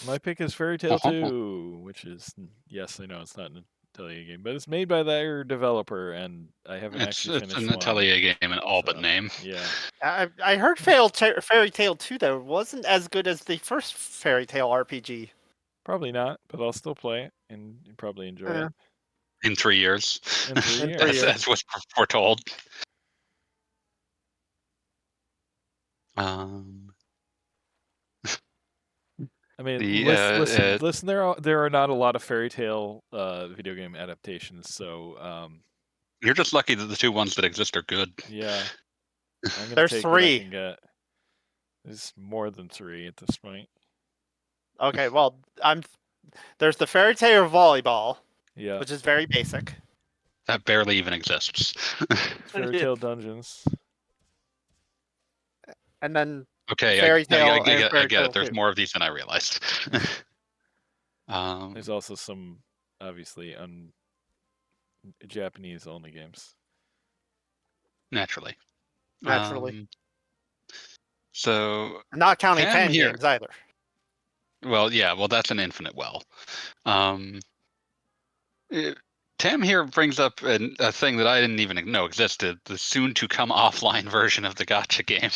My pick is Fairy Tale 2, which is, yes, I know it's not an Atelier game, but it's made by their developer, and I haven't actually it's finished an one. Atelier game in all but So, name. Yeah. I heard Fairy Tale 2 though wasn't as good as the first Fairy Tale RPG. Probably not, but I'll still play it and probably enjoy Yeah. it. In 3 years. In 3 In years. 3 years. As was foretold. I mean, The, listen. There are not a lot of Fairy Tale video game adaptations, so You're just lucky that the 2 ones that exist are good. yeah, I'm gonna There's take what I 3. can get. There's more than 3 at this point. Okay, well, there's the Fairy Tale Volleyball, Yeah, which is very basic. That barely even exists. Fairy Tale Dungeons. And then Okay, Fairy Tale I and get Fairy Tale it. There's 2. more of these than I realized. There's also some obviously Japanese only games. Naturally. Naturally. So Not counting Cam fan here. games either. Well, yeah, well that's an infinite well. Tam here brings up a thing that I didn't even know existed, the soon to come offline version of the gacha game.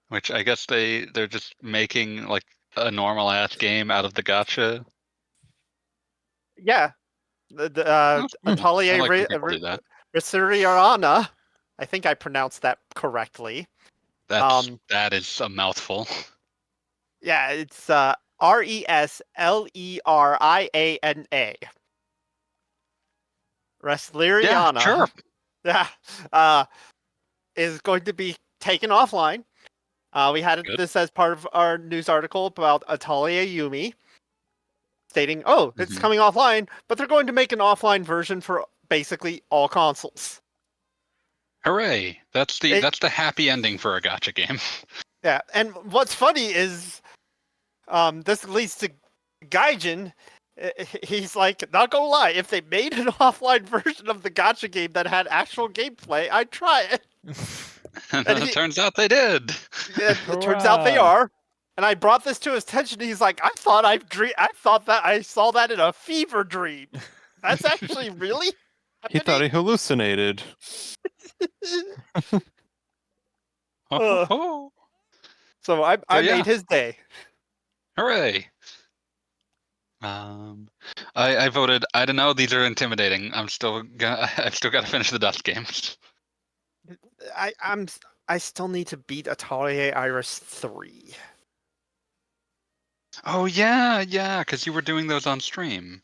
Which I guess they're just making like a normal ass game out of the gacha. Yeah. The Oh, cool. I Atelier like when people do that. Risuriana. I think I pronounced that correctly. That is a mouthful. Yeah, it's Resleriana. Resleriana. Yeah, sure. Yeah. Is going to be taken offline. We had this as part of our news article about Atelier Yumi, stating, "Oh, it's coming offline, but they're going to make an offline version for basically all consoles." Hooray! That's the happy ending for a gacha game. Yeah, and what's funny is, this leads to Gaijin. He's like, not gonna lie, if they made an offline version of the gacha game that had actual gameplay, I'd try it. And it turns out they did. It turns out they are. And I brought this to his attention. He's like, I thought that I saw that in a fever dream. That's actually really happening? He thought he hallucinated. So I made his day. Hooray! I voted. I don't know. These are intimidating. I've still got to finish the Dust games. I still need to beat Atelier Iris 3. Oh yeah, because you were doing those on stream.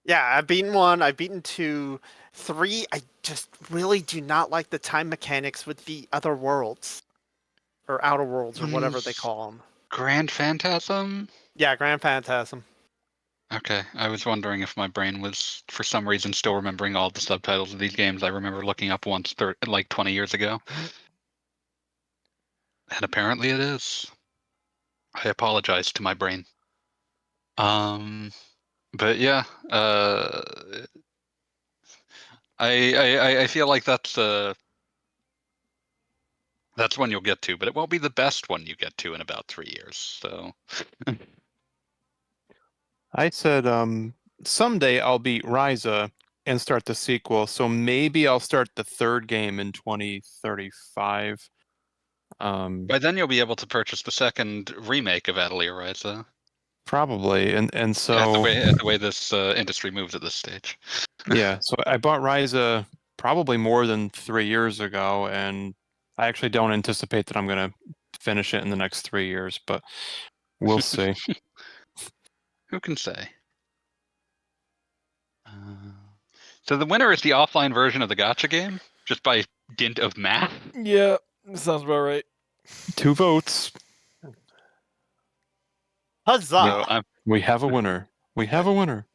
Yeah, I've beaten 1. I've beaten 2. 3, I just really do not like the time mechanics with the other worlds. Or outer worlds, or whatever they call them. Grand Phantasm? Yeah, Grand Phantasm. Okay, I was wondering if my brain was, for some reason, still remembering all the subtitles of these games I remember looking up once, like 20 years ago. And apparently it is. I apologize to my brain. But yeah, I feel like that's one you'll get to, but it won't be the best one you get to in about 3 years. So I said someday I'll beat Ryza and start the sequel, so maybe I'll start the 3rd game in 2035. by then you'll be able to purchase the 2nd remake of Atelier Ryza. Probably, and At so the way this industry moves at this stage. yeah, so I bought Ryza probably more than 3 years ago, and I actually don't anticipate that I'm gonna finish it in the next 3 years, but we'll see. Who can say? So the winner is the offline version of the gacha game, just by dint of math. Yeah, sounds about right. 2 votes. Huzzah! So We have a winner. We have a winner.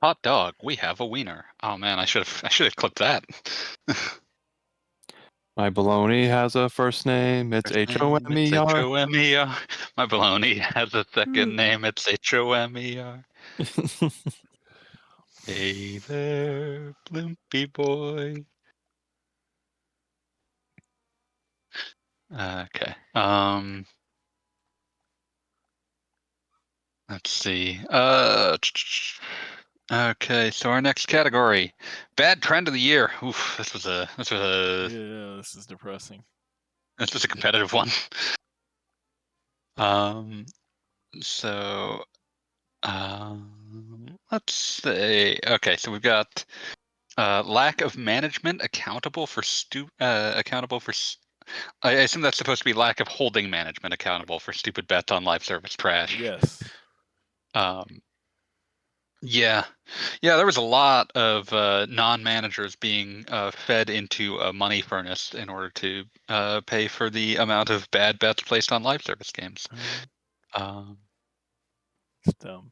hot dog, we have a wiener. Oh man, I should have clipped that. My baloney has a first name. It's It's Homer. Homer. My baloney has a second name. It's Homer. Hey there, Blimpy boy. Okay. Let's see. Okay. So our next category, bad trend of the year. Oof, this was a Yeah, this is depressing. competitive one. So let's say, okay, so we've got lack of management accountable for I assume that's supposed to be lack of holding management accountable for stupid bets on live service trash. Yes. Yeah, there was a lot of non-managers being fed into a money furnace in order to pay for the amount of bad bets placed on live service games. It's dumb.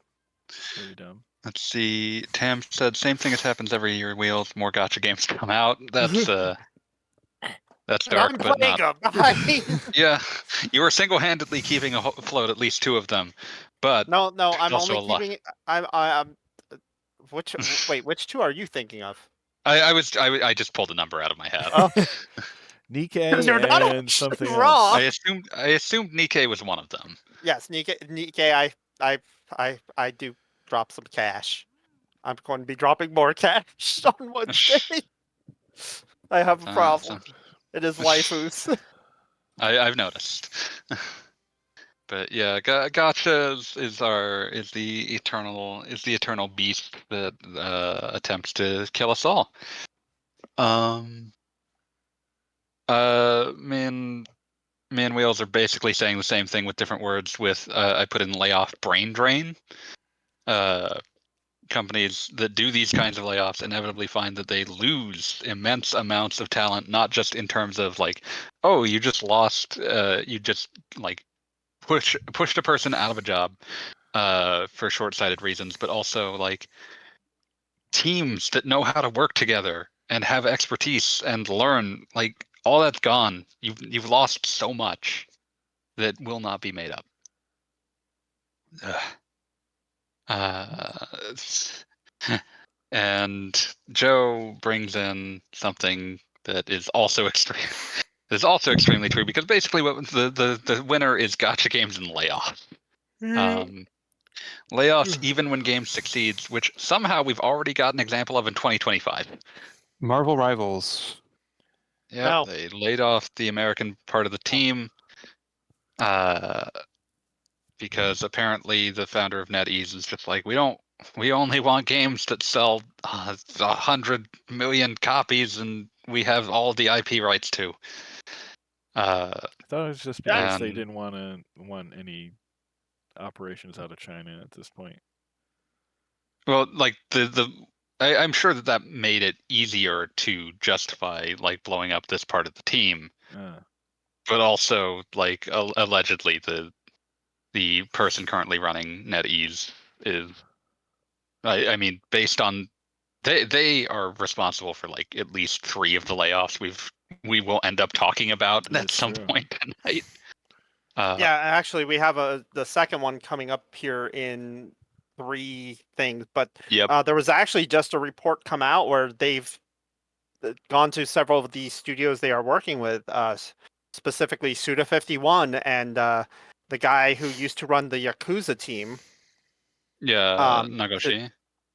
It's very dumb. Let's see. Tam said same thing as happens every year. Wheels, more gotcha games come out. That's And dark, I'm but playing not. them. I mean, Yeah, you were single-handedly keeping afloat at least 2 of them, but no, there's I'm also only a lot. keeping. I'm. Which two are you thinking of? I just pulled a number out of my hat. Oh, Nikkei you're not and actually something wrong. else. I assumed Nikkei was one of them. Yes, Nikkei. I do drop some cash. I'm going to be dropping more cash on Wednesday. I have a problem. It is waifus. I've noticed. But yeah, gotcha is the eternal beast that attempts to kill us all. Man wheels are basically saying the same thing with different words. With I put in layoff brain drain. Companies that do these kinds of layoffs inevitably find that they lose immense amounts of talent, not just in terms of like, oh, you just lost, you just like pushed a person out of a job for short-sighted reasons, but also like teams that know how to work together and have expertise and learn, like all that's gone. You've lost so much that will not be made up. And Joe brings in something that is also extremely true, because basically what the winner is gotcha games and layoffs. Layoffs even when games succeeds, which somehow we've already got an example of in 2025. Marvel Rivals. Yeah, No. they laid off the American part of the team because apparently the founder of NetEase is just like, we only want games that sell 100 million copies and we have all the IP rights to. I thought it was just because they Um, didn't want any operations out of China at this point. Well, like I'm sure that made it easier to justify like blowing up this part of the team, but also like allegedly the person currently running NetEase is, I mean, based on they are responsible for like at least 3 of the layoffs we will end up talking about at some point tonight. Yeah, actually, we have the second one coming up here in 3 things, but Yep. there was actually just a report come out where they've gone to several of the studios they are working with, specifically Suda51 and the guy who used to run the Yakuza team. Yeah, Nagoshi.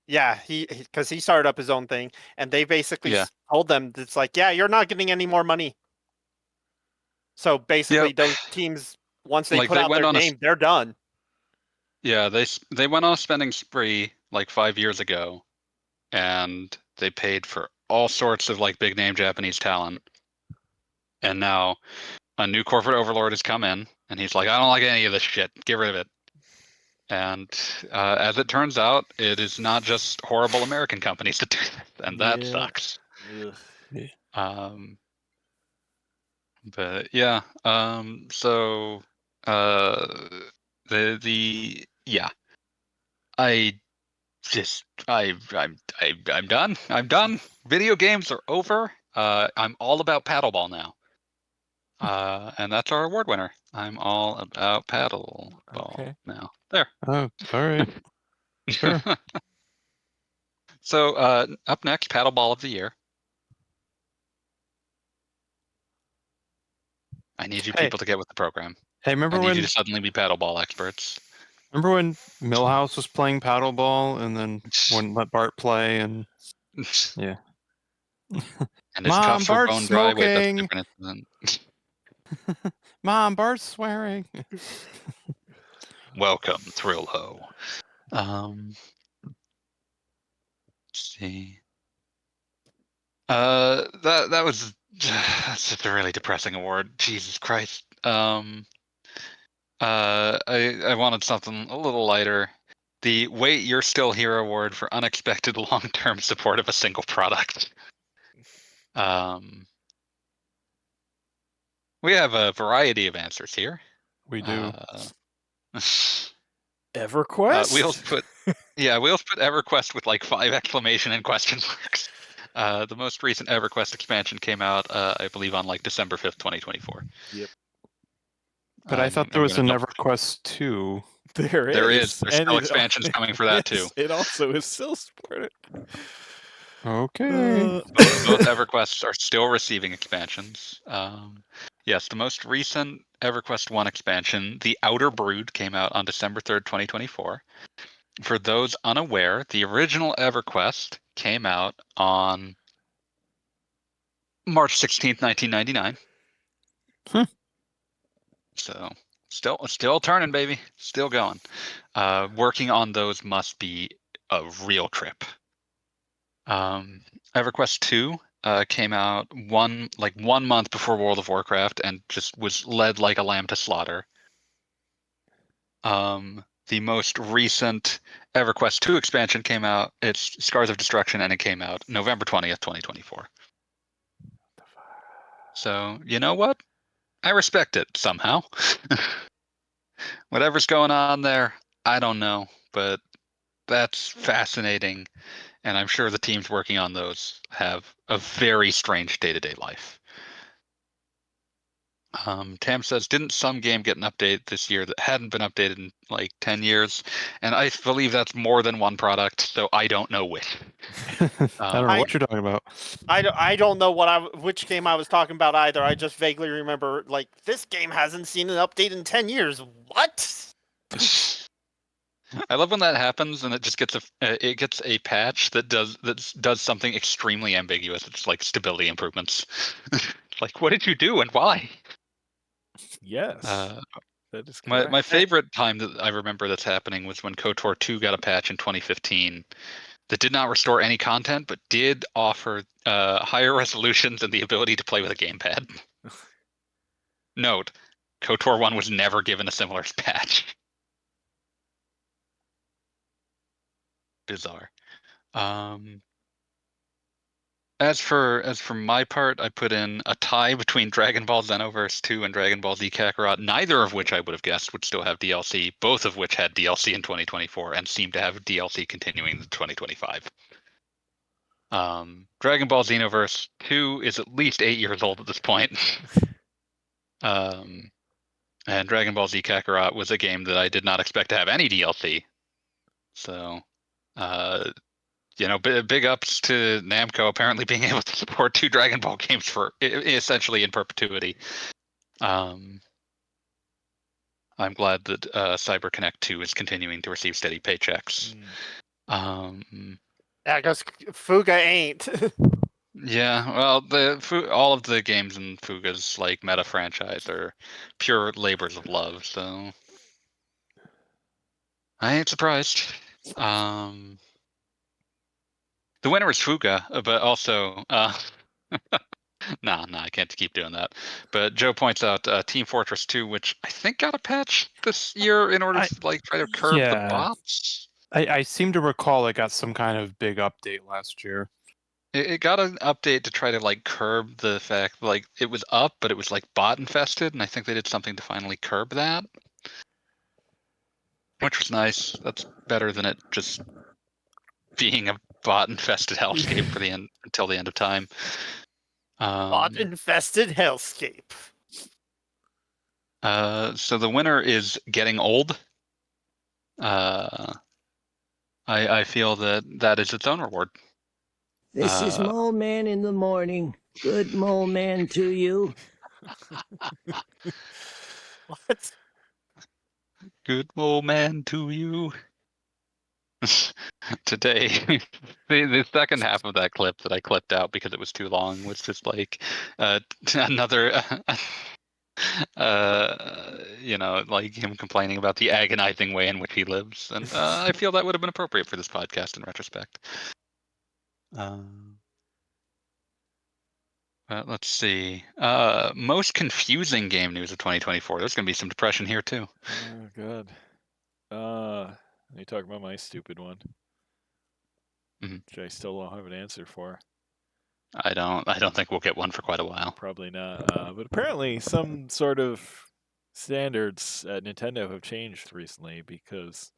Yeah, because he started up his own thing, and they basically told them it's like, yeah, you're not getting any more money. So basically, those teams, once they Like put they out went their on game, they're done. Yeah, they went on a spending spree like 5 years ago, and they paid for all sorts of like big name Japanese talent. And now a new corporate overlord has come in, and he's like, I don't like any of this shit. Get rid of it. And as it turns out, it is not just horrible American companies that do this, and that sucks. Ugh. But yeah, so yeah, I just I'm done. I'm done. Video games are over. I'm all about paddleball now. And that's our award winner. I'm all about paddleball Okay. now. There. Oh, all right. Sure. So up next, paddleball of the year. I need you Hey. people to get with the program. Hey, I remember need when you to suddenly be paddleball experts. Millhouse was playing paddleball and then wouldn't let Bart play and yeah. And his Mom, cuffs were Bart's bone dry. Wait, that's a smoking. different incident. Mom, Bart's swearing. Welcome, Thrill Ho. Let's see. That was that's just a really depressing award. Jesus Christ. I wanted something a little lighter. The Wait, You're Still Here award for unexpected long-term support of a single product. We have a variety of answers here. We do. EverQuest? We also put EverQuest with like 5 exclamation and question marks. The most recent EverQuest expansion came out, I believe, on like December 5th, 2024. Yep. But I thought there I'm was an gonna EverQuest 2. There is. There is. There's And still expansions coming for that too. It also is still supported. Okay. Both EverQuests are still receiving expansions. Yes, the most recent EverQuest 1 expansion, The Outer Brood, came out on December 3rd, 2024. For those unaware, the original EverQuest came out on March 16th, 1999. So still turning, baby. Still going. Working on those must be a real trip. EverQuest 2 came out one month before World of Warcraft and just was led like a lamb to slaughter. The most recent EverQuest 2 expansion came out. It's Scars of Destruction, and it came out November 20th, 2024. So you know what? I respect it somehow. Whatever's going on there, I don't know, but that's fascinating, and I'm sure the teams working on those have a very strange day-to-day life. Tam says, didn't some game get an update this year that hadn't been updated in like 10 years? And I believe that's more than one product, so I don't know which. I don't know what you're talking about. I don't know which game I was talking about either. I just vaguely remember like this game hasn't seen an update in 10 years. What? I love when that happens and it just gets a patch that does something extremely ambiguous. It's like stability improvements. Like, what did you do and why? Yes. That is correct. My favorite time that I remember that's happening was when KOTOR 2 got a patch in 2015 that did not restore any content, but did offer higher resolutions and the ability to play with a gamepad. Note, KOTOR 1 was never given a similar patch. Bizarre. As for my part, I put in a tie between Dragon Ball Xenoverse 2 and Dragon Ball Z Kakarot, neither of which I would have guessed would still have DLC, both of which had DLC in 2024 and seem to have DLC continuing in 2025. Dragon Ball Xenoverse 2 is at least 8 years old at this point. And Dragon Ball Z Kakarot was a game that I did not expect to have any DLC. So, big ups to Namco apparently being able to support 2 Dragon Ball games for essentially in perpetuity. I'm glad that CyberConnect 2 is continuing to receive steady paychecks. Yeah, because Fuga ain't. Yeah, well, all of the games in Fuga's like meta franchise are pure labors of love. So, I ain't surprised. The winner is Fuga, but also I can't keep doing that. But Joe points out Team Fortress 2, which I think got a patch this year in order to try to curb the bots. I seem to recall it got some kind of big update last year. It got an update to try to curb the fact it was up, but it was bot infested, and I think they did something to finally curb that, which was nice. That's better than it just being a bot infested hellscape for the end until the end of time. Bot infested hellscape. So the winner is Getting Old. I feel that is its own reward. This is Mole Man in the morning. Good Mole Man to you. What? Good Mole Man to you. Today, the second half of that clip that I clipped out because it was too long was just another, him complaining about the agonizing way in which he lives, and I feel that would have been appropriate for this podcast in retrospect. Let's see. Most confusing game news of 2024. There's going to be some depression here too. Oh, good. Let me talk about my stupid one, which I still don't have an answer for. I don't think we'll get one for quite a while. Probably not. But apparently, some sort of standards at Nintendo have changed recently because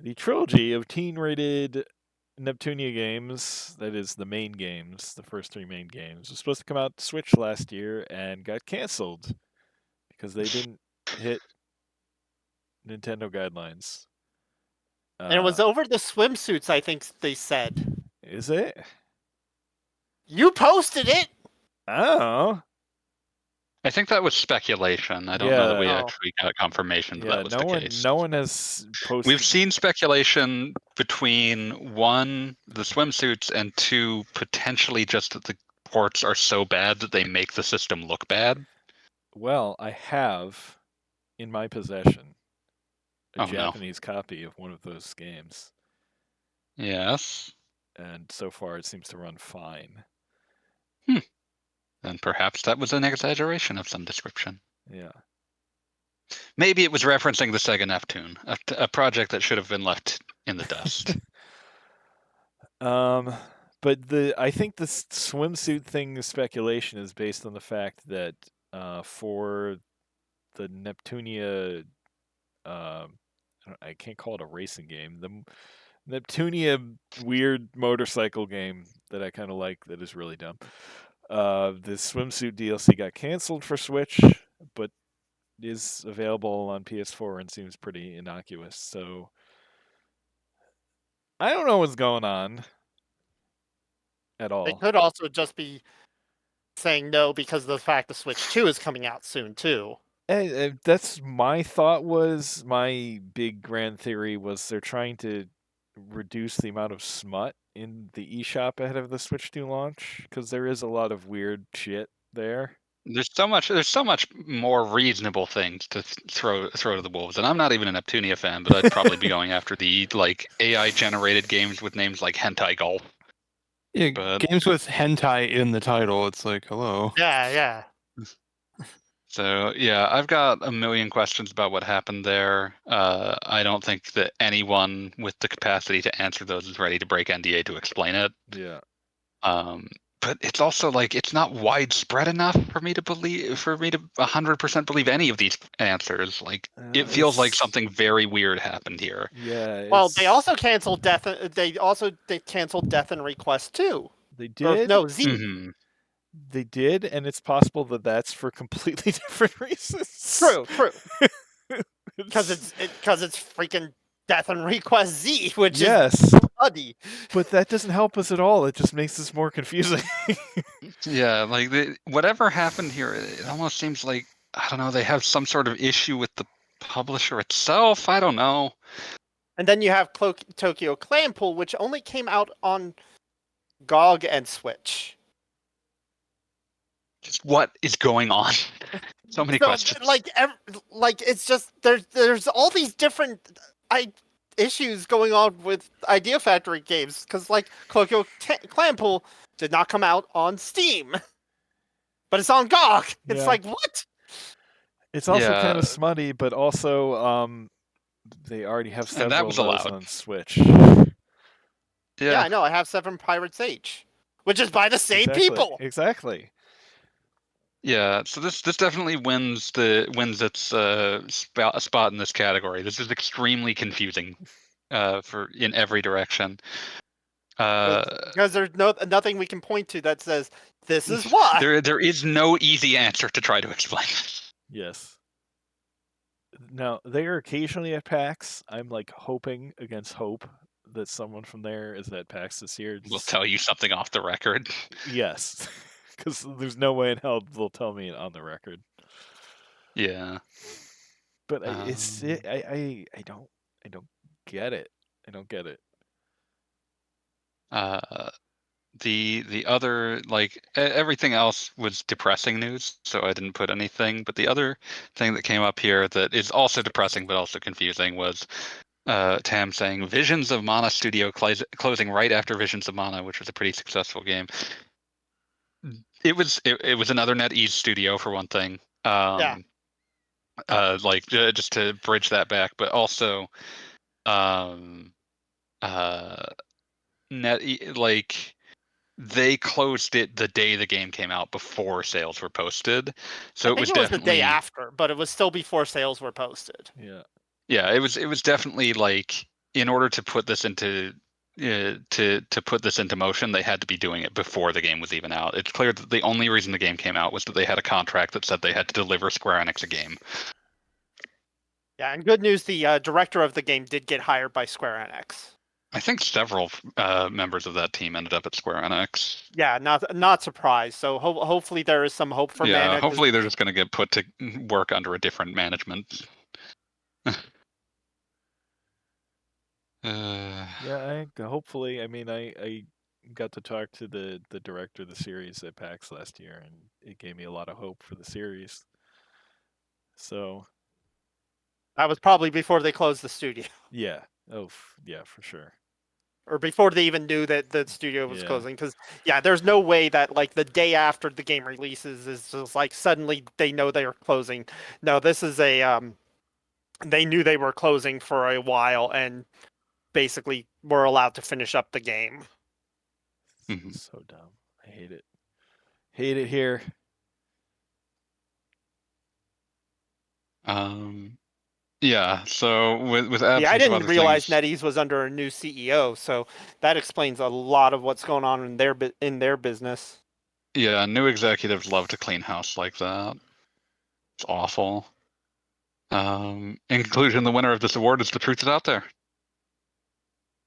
the trilogy of teen-rated Neptunia games, that is the main games, the first 3 main games, was supposed to come out to Switch last year and got canceled because they didn't hit Nintendo guidelines. And it was over the swimsuits, I think they said. Is it? You posted it! Oh. I think that was speculation. I don't know that we actually got confirmation that was the case. No one has posted. We've seen speculation between 1, the swimsuits, and 2, potentially just that the ports are so bad that they make the system look bad. Well, I have in my possession a Japanese copy of one of those games. Yes. And so far it seems to run fine. Then perhaps that was an exaggeration of some description. Yeah. Maybe it was referencing the Sega Neptune, a project that should have been left in the dust. But I think the swimsuit thing, the speculation is based on the fact that for the Neptunia, I can't call it a racing game, the Neptunia weird motorcycle game that I kind of like that is really dumb. The swimsuit DLC got canceled for Switch, but is available on PS4 and seems pretty innocuous. So I don't know what's going on at all. They could also just be saying no because of the fact the Switch 2 is coming out soon too. That's my thought. Was my big grand theory was they're trying to reduce the amount of smut in the eShop ahead of the Switch 2 launch because there is a lot of weird shit there. There's so much more reasonable things to throw to the wolves, and I'm not even a Neptunia fan, but I'd probably be going after the AI generated games with names like Hentai Golf. Yeah, games with hentai in the title. It's like, hello. Yeah. So yeah, I've got a million questions about what happened there. I don't think that anyone with the capacity to answer those is ready to break NDA to explain it. Yeah. But it's also it's not widespread enough for me to 100% believe any of these answers. It feels like something very weird happened here. Yeah. Well, they also canceled Death. They canceled Death and Request too. They did. No, Z. Mm-hmm. They did, and it's possible that that's for completely different reasons. True. Because it's freaking Death and Request Z, which is bloody. But that doesn't help us at all. It just makes this more confusing. Yeah, whatever happened here, it almost seems like, I don't know, they have some sort of issue with the publisher itself. I don't know. And then you have Tokyo Clampool, which only came out on GOG and Switch. Just what is going on? So many questions. It's just there's all these different issues going on with Idea Factory games because like Clanpool did not come out on Steam, but it's on GOG. It's Yeah. like what? It's also Yeah. kind of smutty, but also they already have And that several was of those allowed. on Switch. Yeah, I know. I have 7 Pirates H, which is by the same people. Exactly. Yeah, so this definitely wins its spot in this category. This is extremely confusing for in every direction. Because there's nothing we can point to that says this is why. There is no easy answer to try to explain this. Yes. Now, they are occasionally at PAX. I'm like hoping against hope that someone from there is at PAX this year. We'll tell you something off the record. Yes, because there's no way in hell they'll tell me on the record. Yeah, but I don't get it. I don't get it. the other, like, everything else was depressing news, so I didn't put anything. But the other thing that came up here that is also depressing but also confusing was Tam saying Visions of Mana Studio closing right after Visions of Mana, which was a pretty successful game. It was another NetEase studio for one thing. Yeah. Like just to bridge that back, but also like they closed it the day the game came out before sales were posted. So I think it was the day after, but it was still before sales were posted. Yeah, it was definitely like, in order to put this into to put this into motion, they had to be doing it before the game was even out. It's clear that the only reason the game came out was that they had a contract that said they had to deliver Square Enix a game. Yeah, and good news, the director of the game did get hired by Square Enix. I think several members of that team ended up at Square Enix. Yeah, not surprised. So hopefully there is some hope for Mana. Yeah, hopefully they're just going to get put to work under a different management. Yeah, hopefully. I mean, I got to talk to the director of the series at PAX last year, and it gave me a lot of hope for the series. So that was probably before they closed the studio. Yeah. Oh, yeah, for sure. Or before they even knew that the studio was closing, because there's no way that like the day after the game releases is just like suddenly they know they are closing. No, this is a they knew they were closing for a while and basically were allowed to finish up the game. So dumb. I hate it. Hate it here. Yeah, so with absence I didn't of other realize things, NetEase was under a new CEO, so that explains a lot of what's going on in their business. Yeah, new executives love to clean house like that. It's awful. In conclusion, the winner of this award is The Truth Is Out There.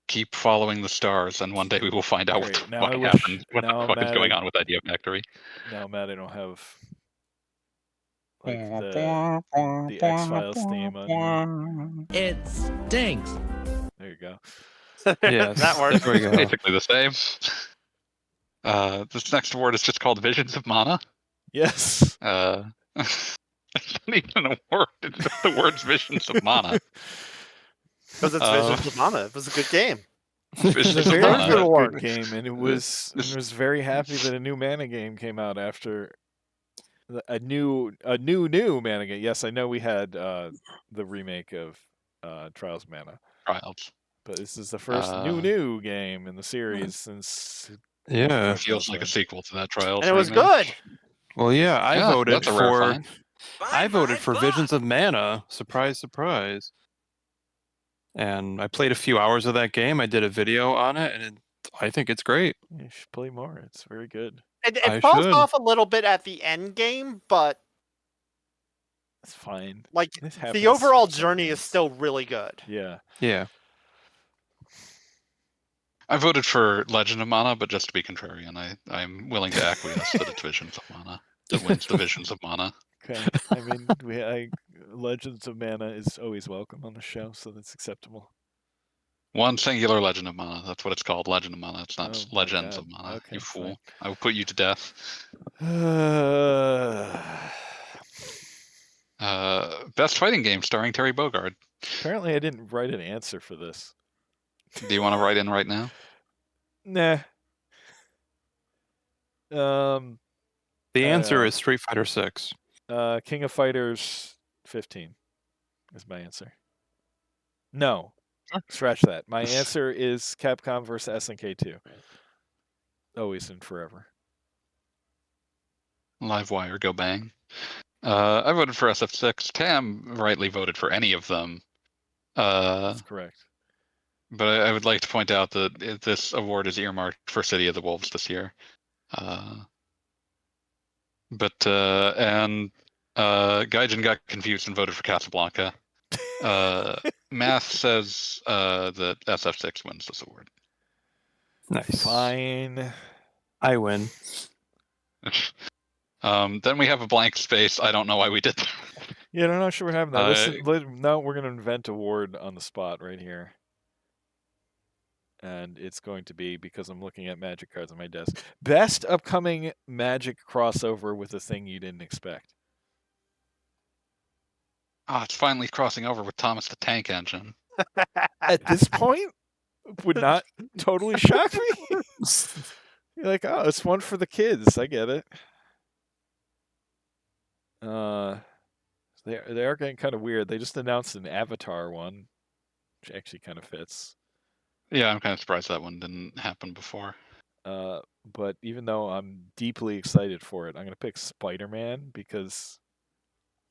Keep following the stars, and one day we will find out what the fuck is going on with Idea Factory. Now, Matt, I don't have like the X-Files theme on. It stinks. There you go. Yeah, that works. There we go. Basically the same. This next award is just called Visions of Mana. Yes. It's not even an award. It's just the words Visions of Mana. Because it's Visions of Mana. It was a good game. Visions It's a of very Mana. good game, and it was very happy that a new Mana game came out after a new Mana game. Yes, I know we had the remake of Trials of Mana. Trials. But this is the first new game in the series since. Yeah, it feels like a sequel to that Trials. And it was remake. good. Well, yeah, I voted for. I voted for Visions of Mana. Surprise, surprise. And I played a few hours of that game. I did a video on it, and I think it's great. You should play more. It's very good. It falls off a little bit at the end game, but it's fine. Like the overall journey is still really good. Yeah. Yeah. I voted for Legend of Mana, but just to be contrarian, I'm willing to acquiesce that it's Visions of Mana that wins the Visions of Mana. Okay. I mean, Legends of Mana is always welcome on the show, so that's acceptable. One singular Legend of Mana. That's what it's called. Legend of Mana. It's not Legends of Mana. Okay, you fool. fine. I will put you to death. Best fighting game starring Terry Bogard. Apparently, I didn't write an answer for this. Do you want to write in right now? Nah. The answer is Street Fighter 6. King of Fighters 15 is my answer. No, scratch that. My answer is Capcom versus SNK 2. Always and forever. Livewire, go bang. I voted for SF6. Tam rightly voted for any of them. That's correct. But I would like to point out that this award is earmarked for City of the Wolves this year. Gaijin got confused and voted for Casablanca. Math says that SF6 wins this award. Nice. Fine. I win. Then we have a blank space. I don't know why we did that. Yeah, I'm not sure we're having that. No, we're going to invent a word on the spot right here. And it's going to be, because I'm looking at Magic cards on my desk, best upcoming Magic crossover with a thing you didn't expect. It's finally crossing over with Thomas the Tank Engine. At this point, would not totally shock me. You're like, oh, it's one for the kids. I get it. They are getting kind of weird. They just announced an Avatar one, which actually kind of fits. Yeah, I'm kind of surprised that one didn't happen before. But even though I'm deeply excited for it, I'm going to pick Spider-Man because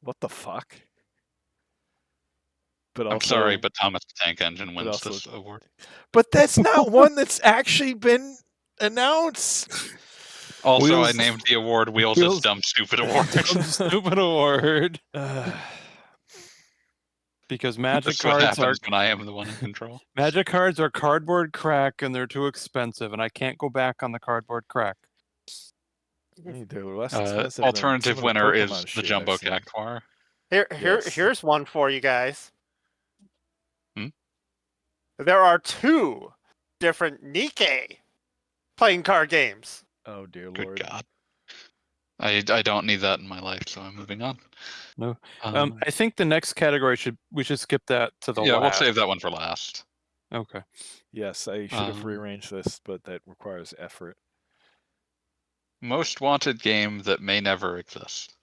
what the fuck? But also, I'm sorry, but Thomas the Tank Engine wins this award. But that's not one that's actually been announced. Also, I named the award Wheels' Dumb Stupid Award. Dumb Stupid Award. Because Magic cards are when I am the one in control. Magic cards are cardboard crack and they're too expensive, and I can't go back on the cardboard crack. They're less expensive alternative winner is the shit Jumbo I've seen. Cactuar. Here's one for you guys. Hmm? There are 2 different Nikkei playing card games. Oh dear Good Lord. God. I don't need that in my life, so I'm moving on. No. I think the next category we should skip that to the last. We'll save that one for last. Okay. Yes, I should have rearranged this, but that requires effort. Most wanted game that may never exist.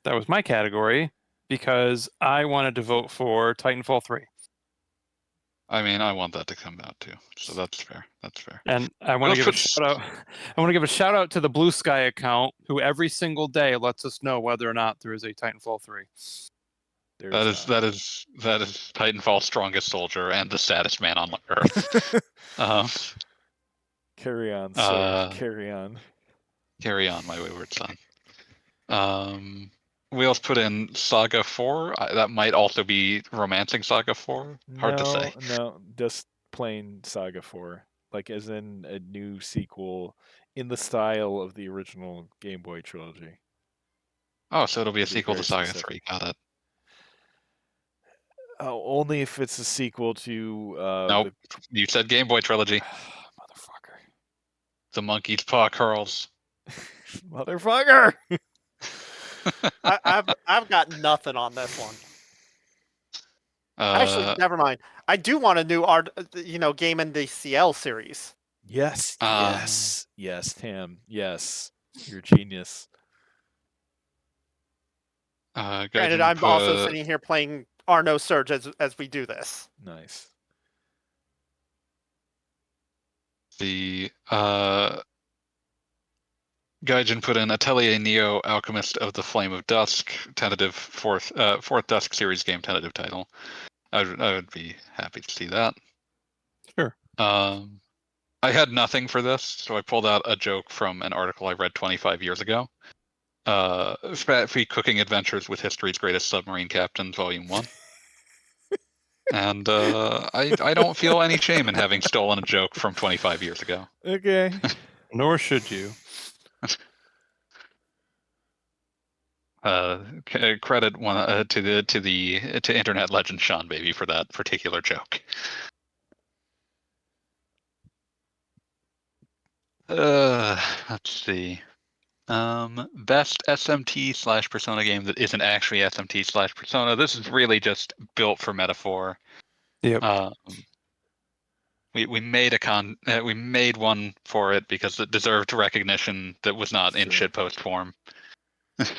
That was my category because I wanted to vote for Titanfall 3. I mean, I want that to come out too, so that's fair. That's fair. And I want to give a shout out. I want to give a shout out to the Blue Sky account, who every single day lets us know whether or not there is a Titanfall 3. That is Titanfall's strongest soldier and the saddest man on Earth. Carry on, sir. Carry on. Carry on, my wayward son. We also put in Saga 4. That might also be Romancing Saga 4. Hard to say. No, just plain Saga 4. Like, as in a new sequel in the style of the original Game Boy trilogy. Oh, so it'll be a sequel to Saga 3. Got it. Only if it's a sequel to... nope. You said Game Boy trilogy. Motherfucker. The monkey's paw curls. Motherfucker! I've got nothing on this one. Actually, never mind. I do want a new game in the CL series. Yes, Tam. Yes, you're a genius. Granted, I'm also sitting here playing Arno Surge as we do this. Nice. The Gaijin put in Atelier Neo Alchemist of the Flame of Dusk, tentative fourth Dusk series game tentative title. I would be happy to see that. Sure. I had nothing for this, so I pulled out a joke from an article I read 25 years ago. Spat-free Cooking Adventures with History's Greatest Submarine Captains, Volume 1. And I don't feel any shame in having stolen a joke from 25 years ago. Okay. Nor should you. Credit one to internet legend Sean Baby for that particular joke. Let's see. Best SMT/Persona game that isn't actually SMT/Persona. This is really just built for metaphor. Yep. We made one for it because it deserved recognition that was not in shitpost form. Which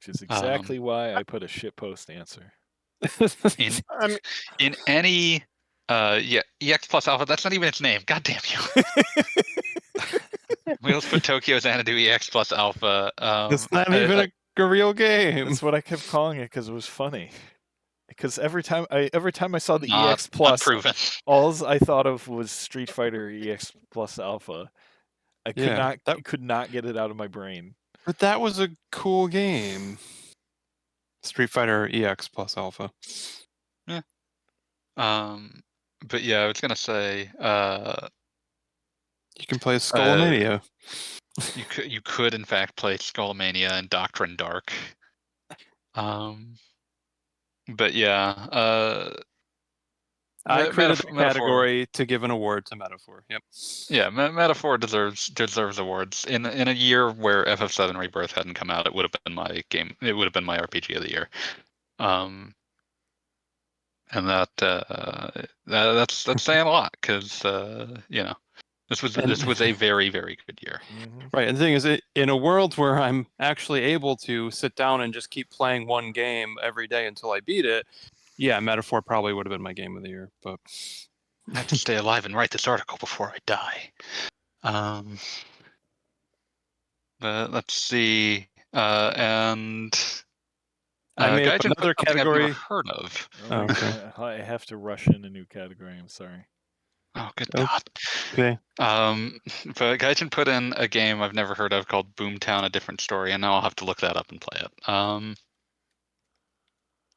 is exactly why I put a shitpost answer. In any EX plus alpha, that's not even its name. God damn you. We also put Tokyo Xanadu EX plus alpha. It's not even a real game. That's what I kept calling it because it was funny. Because every time I saw the not EX plus, unproven. all I thought of was Street Fighter EX plus alpha. I could not get it out of my brain. But that was a cool game. Street Fighter EX plus alpha. Yeah. But yeah, I was gonna say, you can play Skullmania. You could in fact play Skullmania and Doctrine Dark. But yeah, I created a category to give an award to Metaphor. Yep. Yeah, Metaphor deserves awards. In a year where FF7 Rebirth hadn't come out, it would have been my game. It would have been my RPG of the year. And that's saying a lot because this was a very, very good year. Right, and the thing is, in a world where I'm actually able to sit down and just keep playing one game every day until I beat it, yeah, Metaphor probably would have been my game of the year. But I have to stay alive and write this article before I die. But let's see, and I made up another category I've never heard of. Oh, okay. I have to rush in a new category. I'm sorry. Oh, good God. Okay. But Gaijin put in a game I've never heard of called Boomtown: A Different Story, and now I'll have to look that up and play it.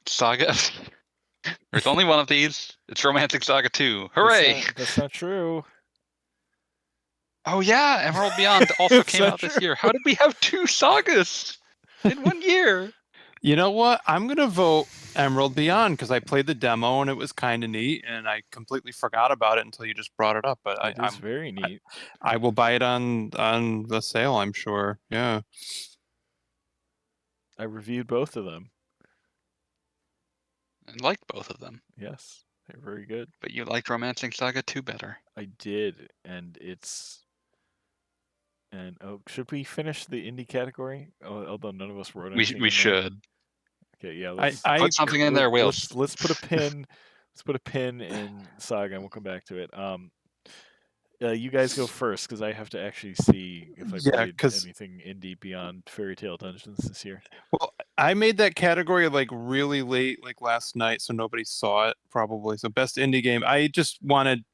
Saga. There's only one of these. It's Romantic Saga 2. Hooray! That's not true. Oh yeah, Emerald Beyond also came out this year. How did we have 2 sagas in 1 year? You know what? I'm gonna vote Emerald Beyond because I played the demo and it was kind of neat, and I completely forgot about it until you just brought it up. But it's very neat. I will buy it on the sale, I'm sure. Yeah. I reviewed both of them. I liked both of them. Yes, they're very good. But you liked Romancing Saga 2 better. I did, and should we finish the indie category? Although none of us wrote anything. We should. Okay, yeah. Let's put something in there, Wales. Let's put a pin. Let's put a pin in Saga, and we'll come back to it. You guys go first because I have to actually see if I played anything indie beyond Fairy Tale Dungeons this year. Well, I made that category like really late, like last night, so nobody saw it probably. So best indie game. I just wanted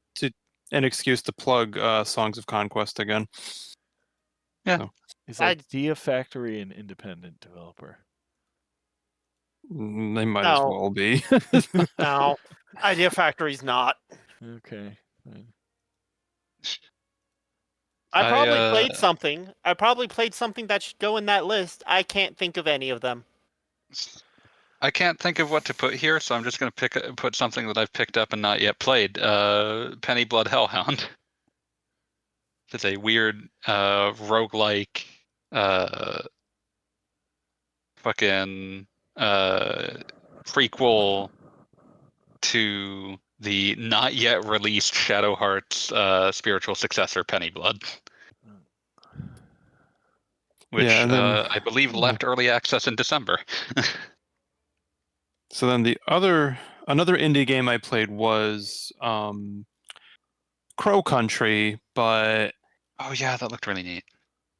an excuse to plug Songs of Conquest again. Yeah. So. Is Idea Factory an independent developer? They might as well be. No, Idea Factory's not. Okay. I probably played something. I probably played something that should go in that list. I can't think of any of them. I can't think of what to put here, so I'm just going to put something that I've picked up and not yet played. Penny Blood Hellhound. It's a weird roguelike fucking prequel to the not yet released Shadow Heart's spiritual successor, Penny Blood. Which I believe left early access in December. So then another indie game I played was Crow Country, but oh yeah, that looked really neat.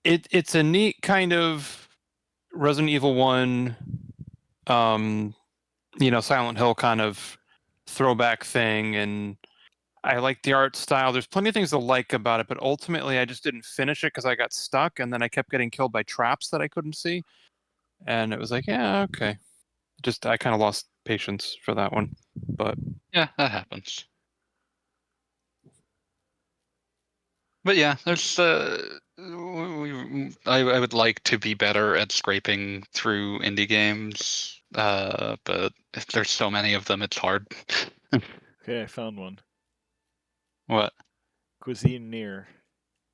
It's a neat kind of Resident Evil 1, Silent Hill kind of throwback thing, and I like the art style. There's plenty of things to like about it, but ultimately I just didn't finish it because I got stuck, and then I kept getting killed by traps that I couldn't see, and it was like, yeah, okay. I kind of lost patience for that one, but yeah, that happens. But yeah, there's I would like to be better at scraping through indie games, but if there's so many of them, it's hard. Okay, I found one. What? Cuisine Near,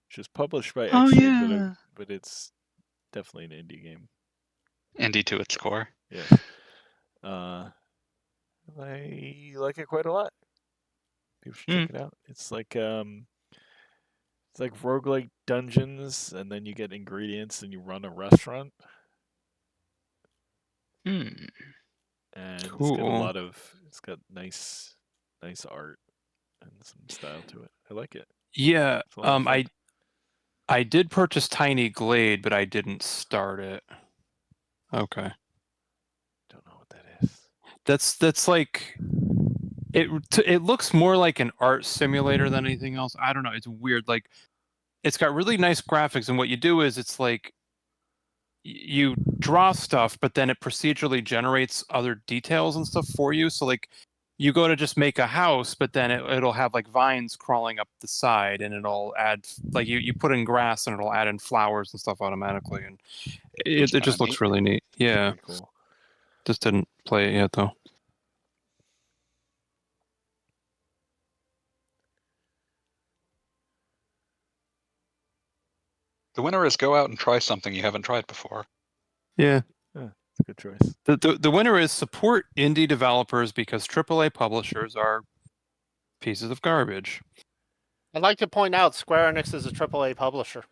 which is published by Oh, Exit, yeah. but it's definitely an indie game. Indie to its core. Yes. I like it quite a lot. People should check it out. It's like roguelike dungeons, and then you get ingredients and you run a restaurant. Hmm. And Cool. it's got nice art and some style to it. I like it. Yeah. It's a lot of fun. I did purchase Tiny Glade, but I didn't start it. Okay. Don't know what that is. That's like it looks more like an art simulator than anything else. I don't know. It's weird. Like it's got really nice graphics, and what you do is it's like you draw stuff, but then it procedurally generates other details and stuff for you. So like you go to just make a house, but then it'll have like vines crawling up the side, and it'll add like you put in grass and it'll add in flowers and stuff automatically, and it just looks really neat. Yeah. Very cool. Just didn't play it yet though. The winner is go out and try something you haven't tried before. Yeah. It's a good choice. The winner is support indie developers because AAA publishers are pieces of garbage. I'd like to point out Square Enix is a AAA publisher.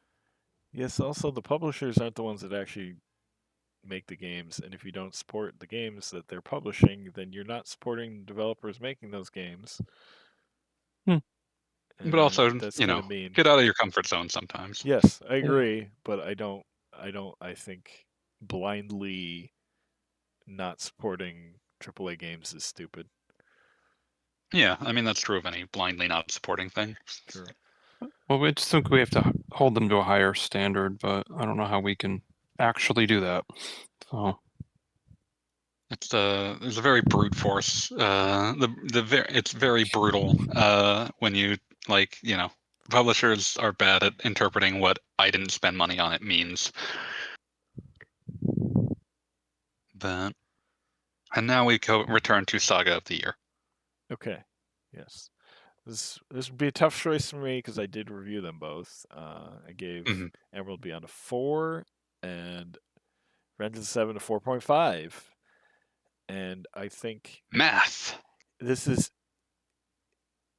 Yes, also the publishers aren't the ones that actually make the games, and if you don't support the games that they're publishing, then you're not supporting developers making those games. But also, that's you kind know, of mean. get out of your comfort zone sometimes. Yes, I agree, but I think blindly not supporting AAA games is stupid. Yeah, I mean that's true of any blindly not supporting thing. True. Well, we just think we have to hold them to a higher standard, but I don't know how we can actually do that. So there's a very brute force. It's very brutal when you like, you know, publishers are bad at interpreting what I didn't spend money on it means. But and now we return to Saga of the Year. Okay. Yes. This would be a tough choice for me because I did review them both. I gave Emerald Beyond a 4 and Vengeance 7 a 4.5. And I think math. This is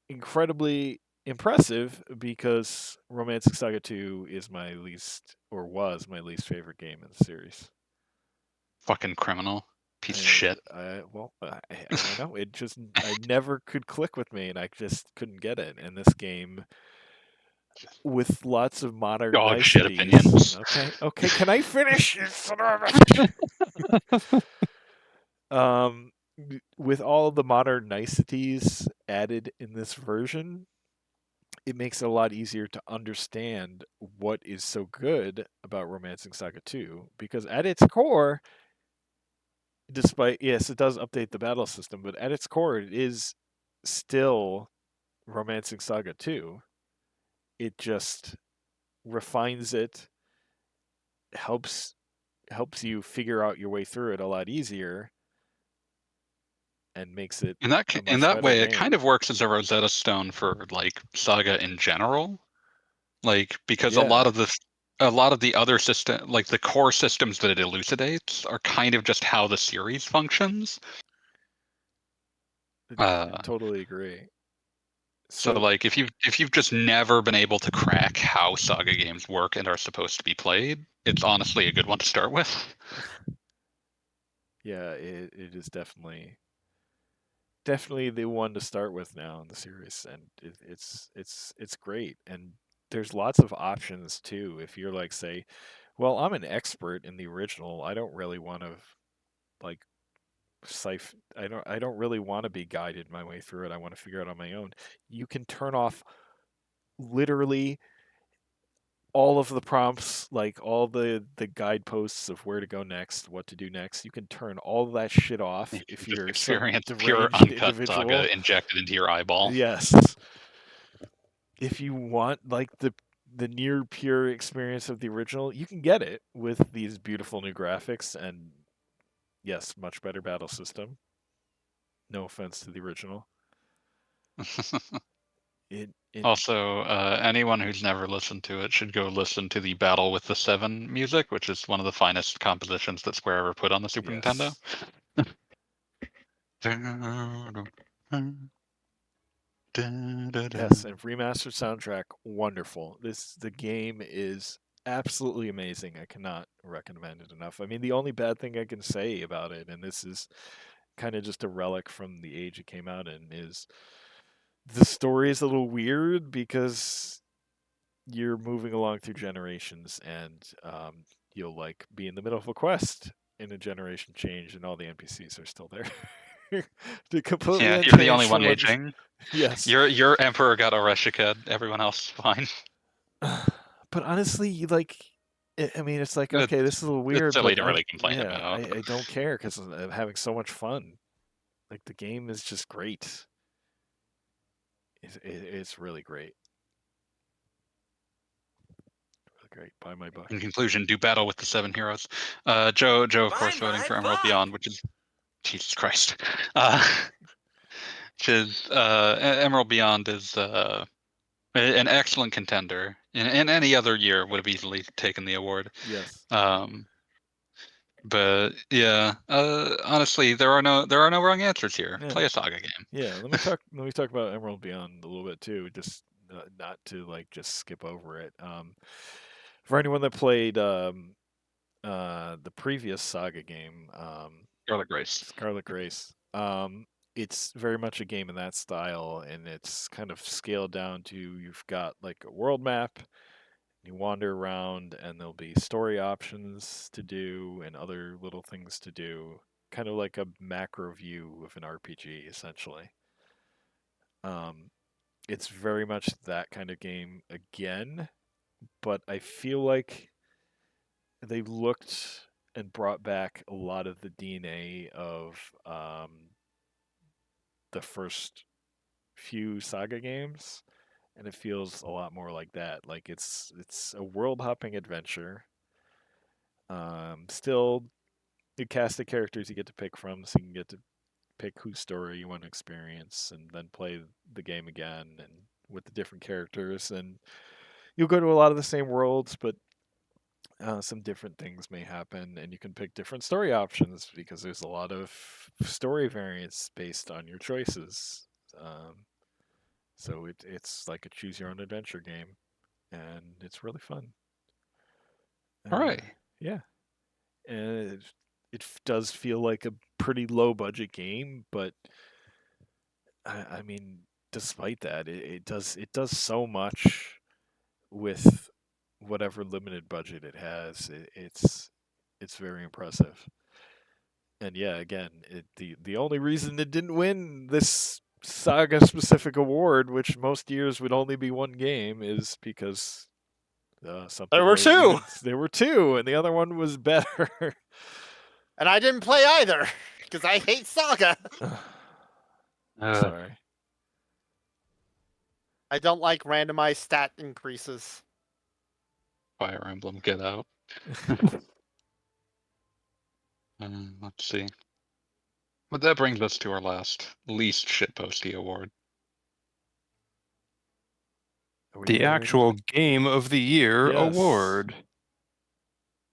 incredibly impressive because Romantic Saga 2 is my least, or was my least favorite game in the series. Fucking criminal. Piece of shit. I don't know. It just, I never could click with me, and I just couldn't get it. And this game, with lots of modern dog niceties. shit opinions. Okay. Can I finish? You son of a bitch. With all the modern niceties added in this version, it makes it a lot easier to understand what is so good about Romancing Saga 2, because at its core, yes, it does update the battle system, but at its core, it is still Romancing Saga 2. It just refines it, helps you figure out your way through it a lot easier, and makes it in that way, it kind of works as a Rosetta Stone for like Saga in general, like because a lot of the other system, like the core systems that it elucidates, are kind of just how the series functions. I totally agree. So like if you've just never been able to crack how Saga games work and are supposed to be played, it's honestly a good one to start with. Yeah, it is definitely the one to start with now in the series, and it's great. And there's lots of options too. If you're like, say, well, I'm an expert in the original, I don't really want to like I don't really want to be guided my way through it. I want to figure it out on my own. You can turn off literally all of the prompts, like all the guideposts of where to go next, what to do next. You can turn all that shit off if you're experience some pure deranged uncut individual. Saga injected into your eyeball. Yes. If you want like the near pure experience of the original, you can get it with these beautiful new graphics and yes, much better battle system. No offense to the original. Also, anyone who's never listened to it should go listen to the Battle with the Seven music, which is one of the finest compositions that Square ever put on the Super Nintendo. Yes, and remastered soundtrack, wonderful. The game is absolutely amazing. I cannot recommend it enough. I mean, the only bad thing I can say about it, and this is kind of just a relic from the age it came out in, is the story is a little weird because you're moving along through generations, and you'll like be in the middle of a quest in a generation change, and all the NPCs are still there. Completely yeah, you're the only unchanged one from what- aging. Yes. Your emperor got Oreshiked. Everyone else fine. But honestly, like, I mean, it's like, okay, this is a little weird. It's silly but to really complain yeah, about. I don't care because I'm having so much fun. Like, the game is just great. It's really great. Really great. Buy my book. In conclusion, do battle with the seven heroes. Joe, of course, voting for Emerald Beyond, which is Jesus Christ. Emerald Beyond is an excellent contender. In any other year, would have easily taken the award. Yes. But yeah, honestly, there are no wrong answers here. Yeah. Play a Saga game. Yeah, let me talk about Emerald Beyond a little bit too, just not to like just skip over it. For anyone that played the previous Saga game, Scarlet Grace, it's very much a game in that style, and it's kind of scaled down to you've got like a world map. You wander around, and there'll be story options to do and other little things to do, kind of like a macro view of an RPG, essentially. It's very much that kind of game again, but I feel like they looked and brought back a lot of the DNA of the first few Saga games, and it feels a lot more like that. Like it's a world hopping adventure. Still, the cast of characters you get to pick from, so you can get to pick whose story you want to experience, and then play the game again and with the different characters. And you'll go to a lot of the same worlds, but some different things may happen, and you can pick different story options because there's a lot of story variants based on your choices. So it's like a choose your own adventure game, and it's really fun. All right. Yeah, and it does feel like a pretty low budget game, but I mean, despite that, it does so much with whatever limited budget it has. It's very impressive. And yeah, again, the only reason it didn't win this Saga specific award, which most years would only be one game, is because something There were two. There were two, and the other one was better. And I didn't play either because I hate Saga. Sorry. I don't like randomized stat increases. Fire Emblem, get out. Let's see. But that brings us to our least shitposty award. The actual Game of the Year award.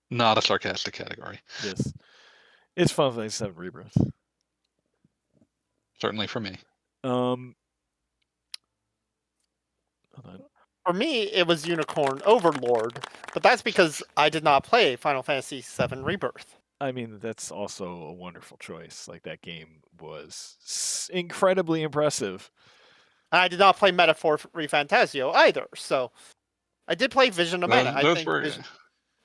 Not a sarcastic category. Yes. It's Final Fantasy VII Rebirth. Certainly for me. Hold on. For me, it was Unicorn Overlord, but that's because I did not play Final Fantasy VII Rebirth. I mean, that's also a wonderful choice. Like, that game was incredibly impressive. And I did not play Metaphor Refantasio either, so I did play Vision of Mana.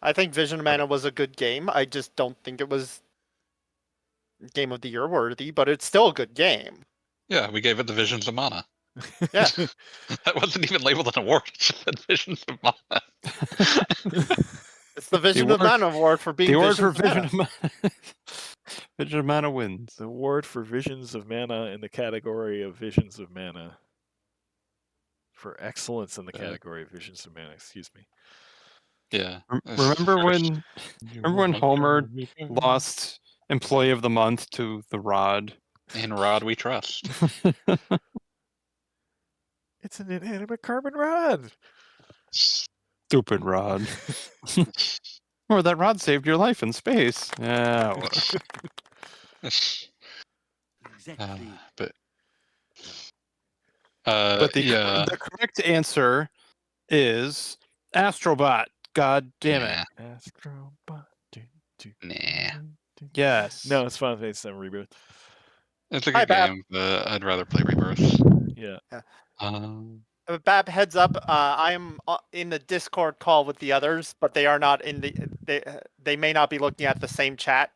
I think Vision of Mana was a good game. I just don't think it was Game of the Year worthy, but it's still a good game. Yeah, we gave it the Visions of Mana. Yeah. That wasn't even labeled an award. It just said Visions of Mana. It's the Vision of Mana award for being the award Vision for Vision of Mana. Vision of Mana wins. The award for Visions of Mana in the category of Visions of Mana. For excellence in the category of Visions of Mana, excuse me. Yeah. Remember when Homer lost Employee of the Month to the Rod? In Rod we trust. It's an inanimate carbon rod. Stupid rod. Or that rod saved your life in space. Yeah. Well, Exactly. But but yeah, the correct answer is Astrobot. God damn it. Nah, Astrobot. nah. Yes. No, it's Final Fantasy VII Rebirth. it's a Hi, good Bab. game, but I'd rather play Rebirth. Yeah. Bab, heads up. I'm in the Discord call with the others, but they are not in the. They may not be looking at the same chat.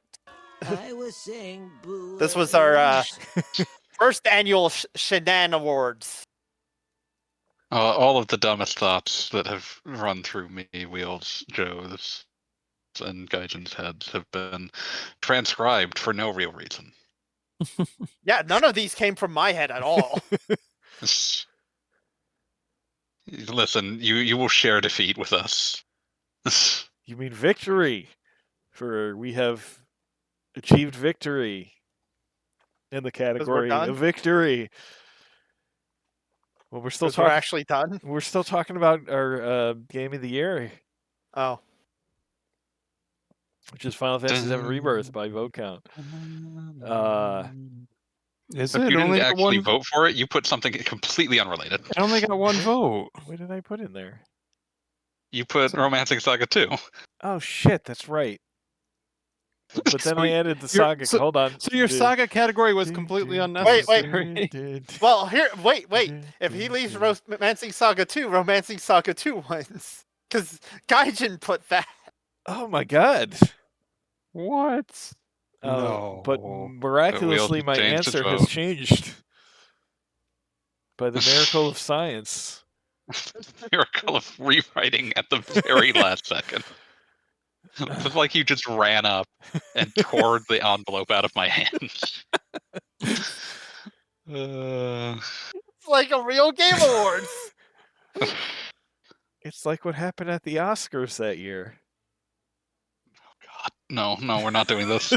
I was saying boo. This was our first annual Shenan Awards. All of the dumbest thoughts that have run through me, Wheels, Joe's, and Gaijin's heads have been transcribed for no real reason. Yeah, none of these came from my head at all. Listen, you will share defeat with us. You mean victory? For we have achieved victory in the category done? of victory. Well, we're still 'Cause we're talking. actually done. We're still talking about our game of the year, Oh, which is Final Fantasy VII Rebirth by vote count. Is But it you didn't only got actually one? vote for it. You put something completely unrelated. I only got one vote. What did I put in there? You put Romancing Saga 2. Oh shit, that's right. But then I added the saga. Hold on. So your saga category was completely unnecessary. well, here, wait. If he leaves Romancing Saga 2, Romancing Saga 2 wins. Because Gaijin put that. Oh my god. What? No. But miraculously, my changed his answer has vote. changed by the miracle of science. Miracle of rewriting at the very last second. It's like you just ran up and tore the envelope out of my hands. It's like a real Game Awards. It's like what happened at the Oscars that year. God, no, we're not doing this.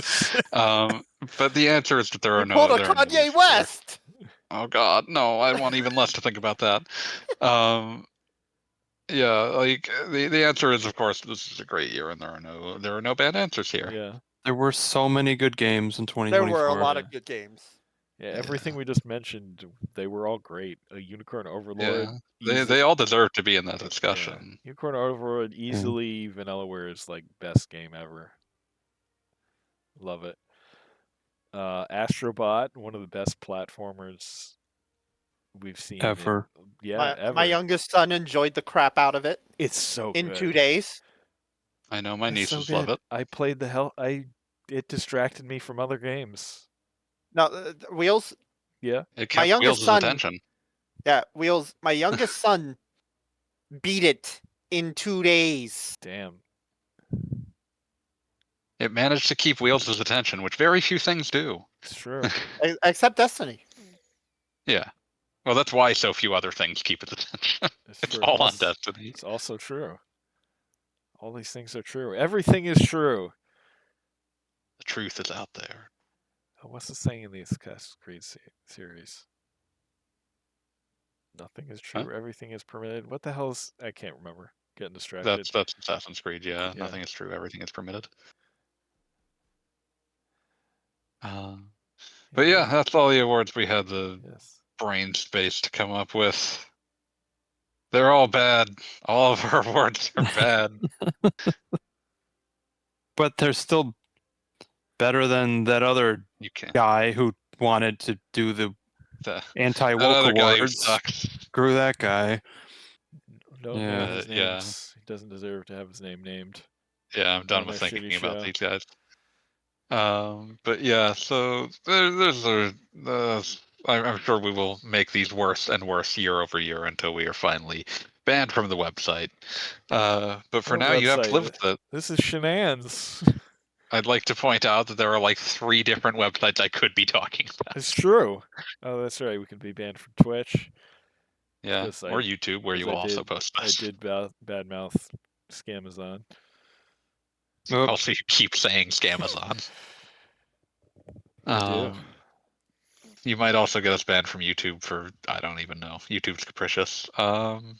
But the answer is that there are You no. pulled a there are no Kanye losers West. here. Oh God, no! I want even less to think about that. Yeah, like the answer is, of course, this is a great year, and there are no bad answers here. Yeah. There were so many good games in 2024. There were a lot of good games. Yeah, everything we just mentioned, they were all great. A Unicorn Overlord. Yeah, they all deserve to be in that discussion. Yeah. Unicorn Overlord easily Vanillaware's like best game ever. Love it. Astrobot, one of the best platformers we've seen ever. Ever. My youngest son enjoyed the crap out of it. It's so in good. 2 days. I know my It's nieces so love good. it. I played the hell. It distracted me from other games. Now, Wheels. Yeah. It My kept youngest Wheels' son. attention. Yeah, Wheels. My youngest son beat it in 2 days. Damn. It managed to keep Wheels' attention, which very few things do. It's true. Except Destiny. Yeah. Well, that's why so few other things keep its attention. It's all on Destiny. It's also true. All these things are true. Everything is true. The truth is out there. What's the saying in the Assassin's Creed series? Nothing is true. Huh? Everything is permitted. What the hell is? I can't remember. Getting distracted. That's Assassin's Creed. Yeah, nothing is true. Everything is permitted. But yeah, that's all the awards we had the brain space to come up with. They're all bad. All of our awards are bad. But they're still better than that other guy who wanted to do the anti-woke awards. Screw that guy. Don't name his names. He doesn't deserve to have his name named. Yeah, I'm done with thinking about these guys. But yeah, so I'm sure we will make these worse and worse year over year until we are finally banned from the website. But for now, you have to live with it. This is Shenans. I'd like to point out that there are like 3 different websites I could be talking about. It's true. Oh, that's right. We could be banned from Twitch. Yeah, or YouTube, where you also post us. I did badmouth Scamazon. Also, you keep saying Scamazon. I do. You might also get us banned from YouTube for, I don't even know. YouTube's capricious. And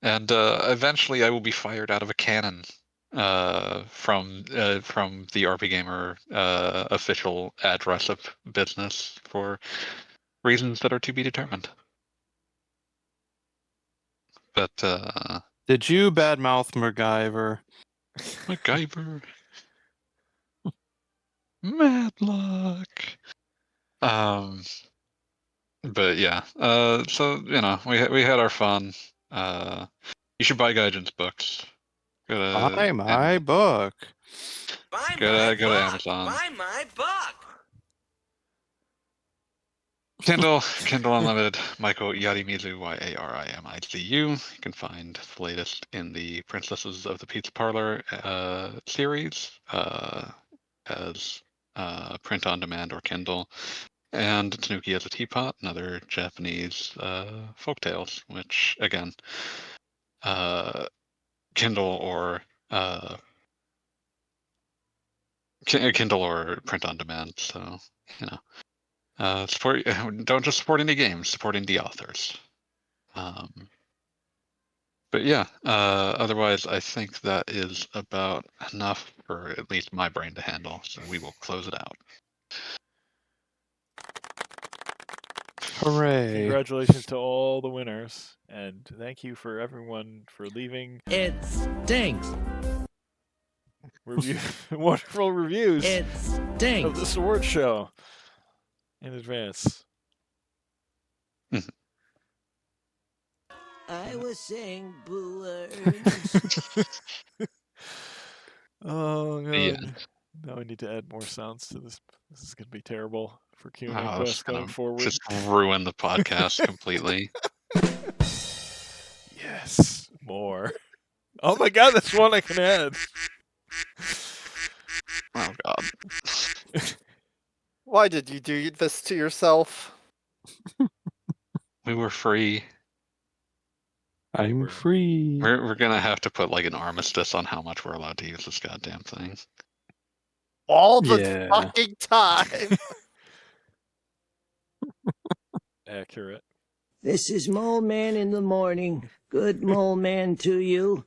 eventually I will be fired out of a cannon from the RP Gamer official address of business for reasons that are to be determined. But did you badmouth MacGyver? MacGyver. Madlock. But yeah, so we had our fun. You should buy Gaijin's books. Buy my book. Go to Amazon. Buy my book. Kindle Unlimited, Michael Yarimizu, Yarimizu. You can find the latest in the Princesses of the Pizza Parlor series as print on demand or Kindle, and Tanuki as a Teapot, another Japanese folk tales, which again, Kindle or Kindle or print on demand. So support. Don't just support indie games, support indie authors. But yeah, otherwise I think that is about enough for at least my brain to handle. So we will close it out. Hooray. Congratulations to all the winners, and thank you for everyone for leaving It stinks. wonderful reviews It of stinks. this award show in advance. I was saying boo words. Oh god. Yeah. Now I need to add more sounds to this. This is gonna be terrible for Q&A Oh, quests going forward. Just ruin the podcast completely. Yes, more. Oh my god, that's one I can add. Oh god. Why did you do this to yourself? We were free. I'm free. We're gonna have to put like an armistice on how much we're allowed to use this goddamn thing. All the Yeah. fucking time. Accurate. This is Mole Man in the morning. Good Mole Man to you.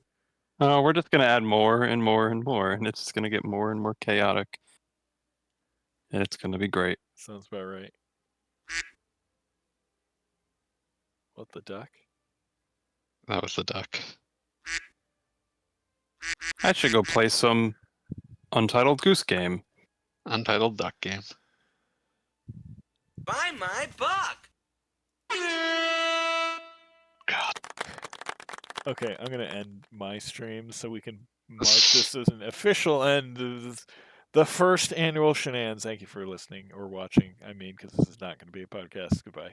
Oh, we're just gonna add more and more and more, and it's just gonna get more and more chaotic. And it's gonna be great. Sounds about right. What the duck? That was the duck. I should go play some Untitled Goose Game. Untitled duck game. Buy my book. God. Okay, I'm gonna end my stream so we can mark this as an official end of the first annual Shenans. Thank you for listening or watching. I mean, because this is not going to be a podcast. Goodbye.